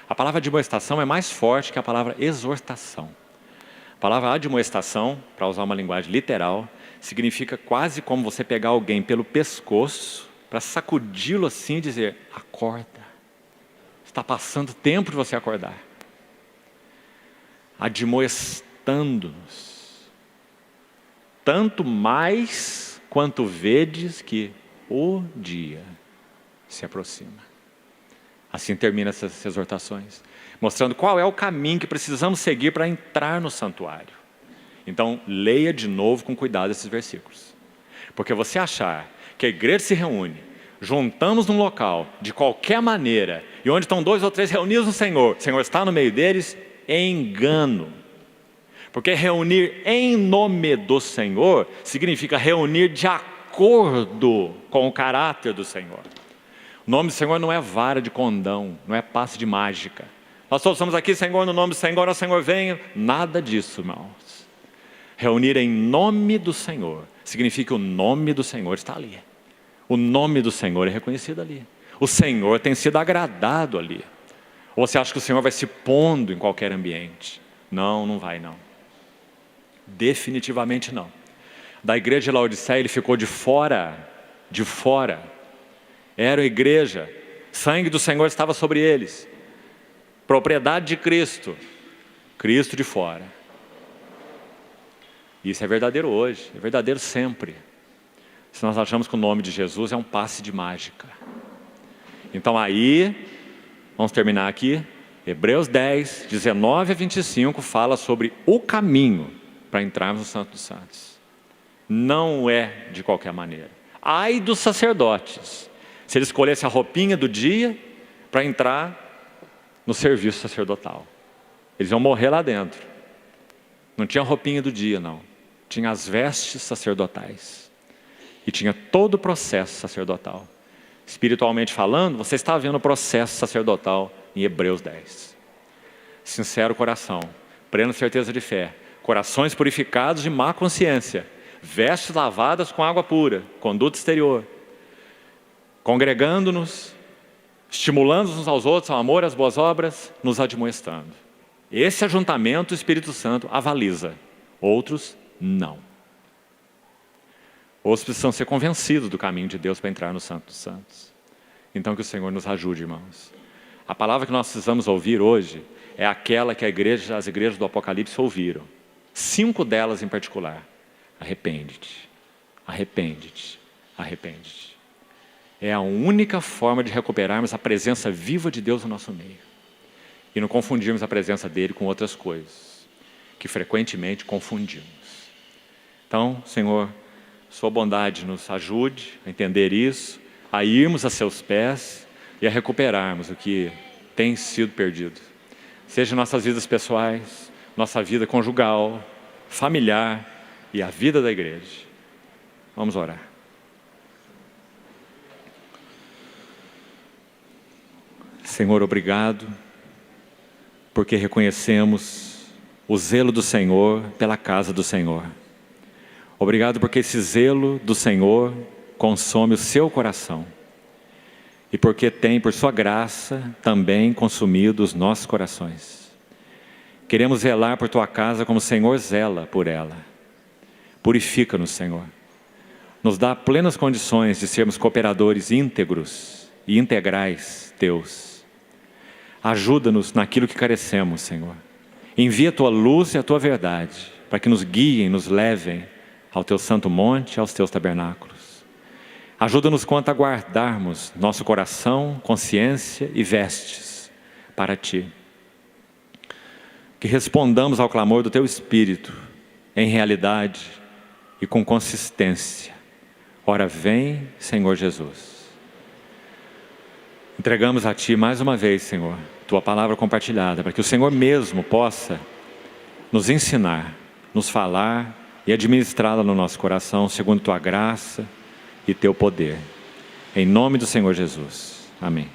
A palavra admoestação é mais forte que a palavra exortação. A palavra admoestação, para usar uma linguagem literal, significa quase como você pegar alguém pelo pescoço para sacudi-lo assim e dizer: acorda, está passando tempo de você acordar. Admoestando-nos, tanto mais quanto vedes que o dia se aproxima. Assim termina essas exortações, mostrando qual é o caminho que precisamos seguir para entrar no santuário. Então, leia de novo com cuidado esses versículos. Porque você achar que a igreja se reúne, juntamos num local, de qualquer maneira, e onde estão 2 ou 3 reunidos no Senhor, o Senhor está no meio deles, é engano. Porque reunir em nome do Senhor significa reunir de acordo com o caráter do Senhor. O nome do Senhor não é vara de condão, não é passe de mágica. Nós todos estamos aqui, Senhor, no nome do Senhor, o Senhor venha. Nada disso, irmãos. Reunir em nome do Senhor significa que o nome do Senhor está ali. O nome do Senhor é reconhecido ali. O Senhor tem sido agradado ali. Ou você acha que o Senhor vai se pondo em qualquer ambiente? Não, não vai não. Definitivamente não. Da igreja de Laodiceia ele ficou de fora. De fora. Era a igreja. Sangue do Senhor estava sobre eles. Propriedade de Cristo. Cristo de fora. Isso é verdadeiro hoje. É verdadeiro sempre. Se nós achamos que o nome de Jesus é um passe de mágica. Então aí, vamos terminar aqui. Hebreus 10, 19 a 25 fala sobre o caminho para entrarmos no Santo dos Santos. Não é de qualquer maneira. Ai dos sacerdotes, se ele escolhesse a roupinha do dia para entrar no serviço sacerdotal. Eles iam morrer lá dentro. Não tinha roupinha do dia, não. Tinha as vestes sacerdotais. E tinha todo o processo sacerdotal. Espiritualmente falando, você está vendo o processo sacerdotal em Hebreus 10. Sincero coração, plena certeza de fé, corações purificados de má consciência, vestes lavadas com água pura, conduta exterior, congregando-nos, estimulando-nos uns aos outros ao amor, às boas obras, nos admoestando. Esse ajuntamento o Espírito Santo avaliza, outros não. Outros precisam ser convencidos do caminho de Deus para entrar no Santo dos Santos. Então que o Senhor nos ajude, irmãos. A palavra que nós precisamos ouvir hoje é aquela que as igrejas do Apocalipse ouviram. 5 delas em particular. Arrepende-te, arrepende-te, arrepende-te. É a única forma de recuperarmos a presença viva de Deus no nosso meio. E não confundirmos a presença dele com outras coisas, que frequentemente confundimos. Então, Senhor, sua bondade nos ajude a entender isso, a irmos a seus pés e a recuperarmos o que tem sido perdido. Seja nossas vidas pessoais, nossa vida conjugal, familiar e a vida da igreja. Vamos orar. Senhor, obrigado, porque reconhecemos o zelo do Senhor pela casa do Senhor. Obrigado porque esse zelo do Senhor consome o seu coração. E porque tem, por sua graça, também consumido os nossos corações. Queremos zelar por tua casa como o Senhor zela por ela. Purifica-nos, Senhor. Nos dá plenas condições de sermos cooperadores íntegros e integrais teus. Ajuda-nos naquilo que carecemos, Senhor. Envia a tua luz e a tua verdade, para que nos guiem, nos levem ao teu santo monte, aos teus tabernáculos. Ajuda-nos quanto a guardarmos nosso coração, consciência e vestes para ti. Que respondamos ao clamor do teu Espírito, em realidade e com consistência. Ora vem, Senhor Jesus. Entregamos a ti mais uma vez, Senhor, tua palavra compartilhada, para que o Senhor mesmo possa nos ensinar, nos falar e administrá-la no nosso coração, segundo tua graça e teu poder. Em nome do Senhor Jesus. Amém.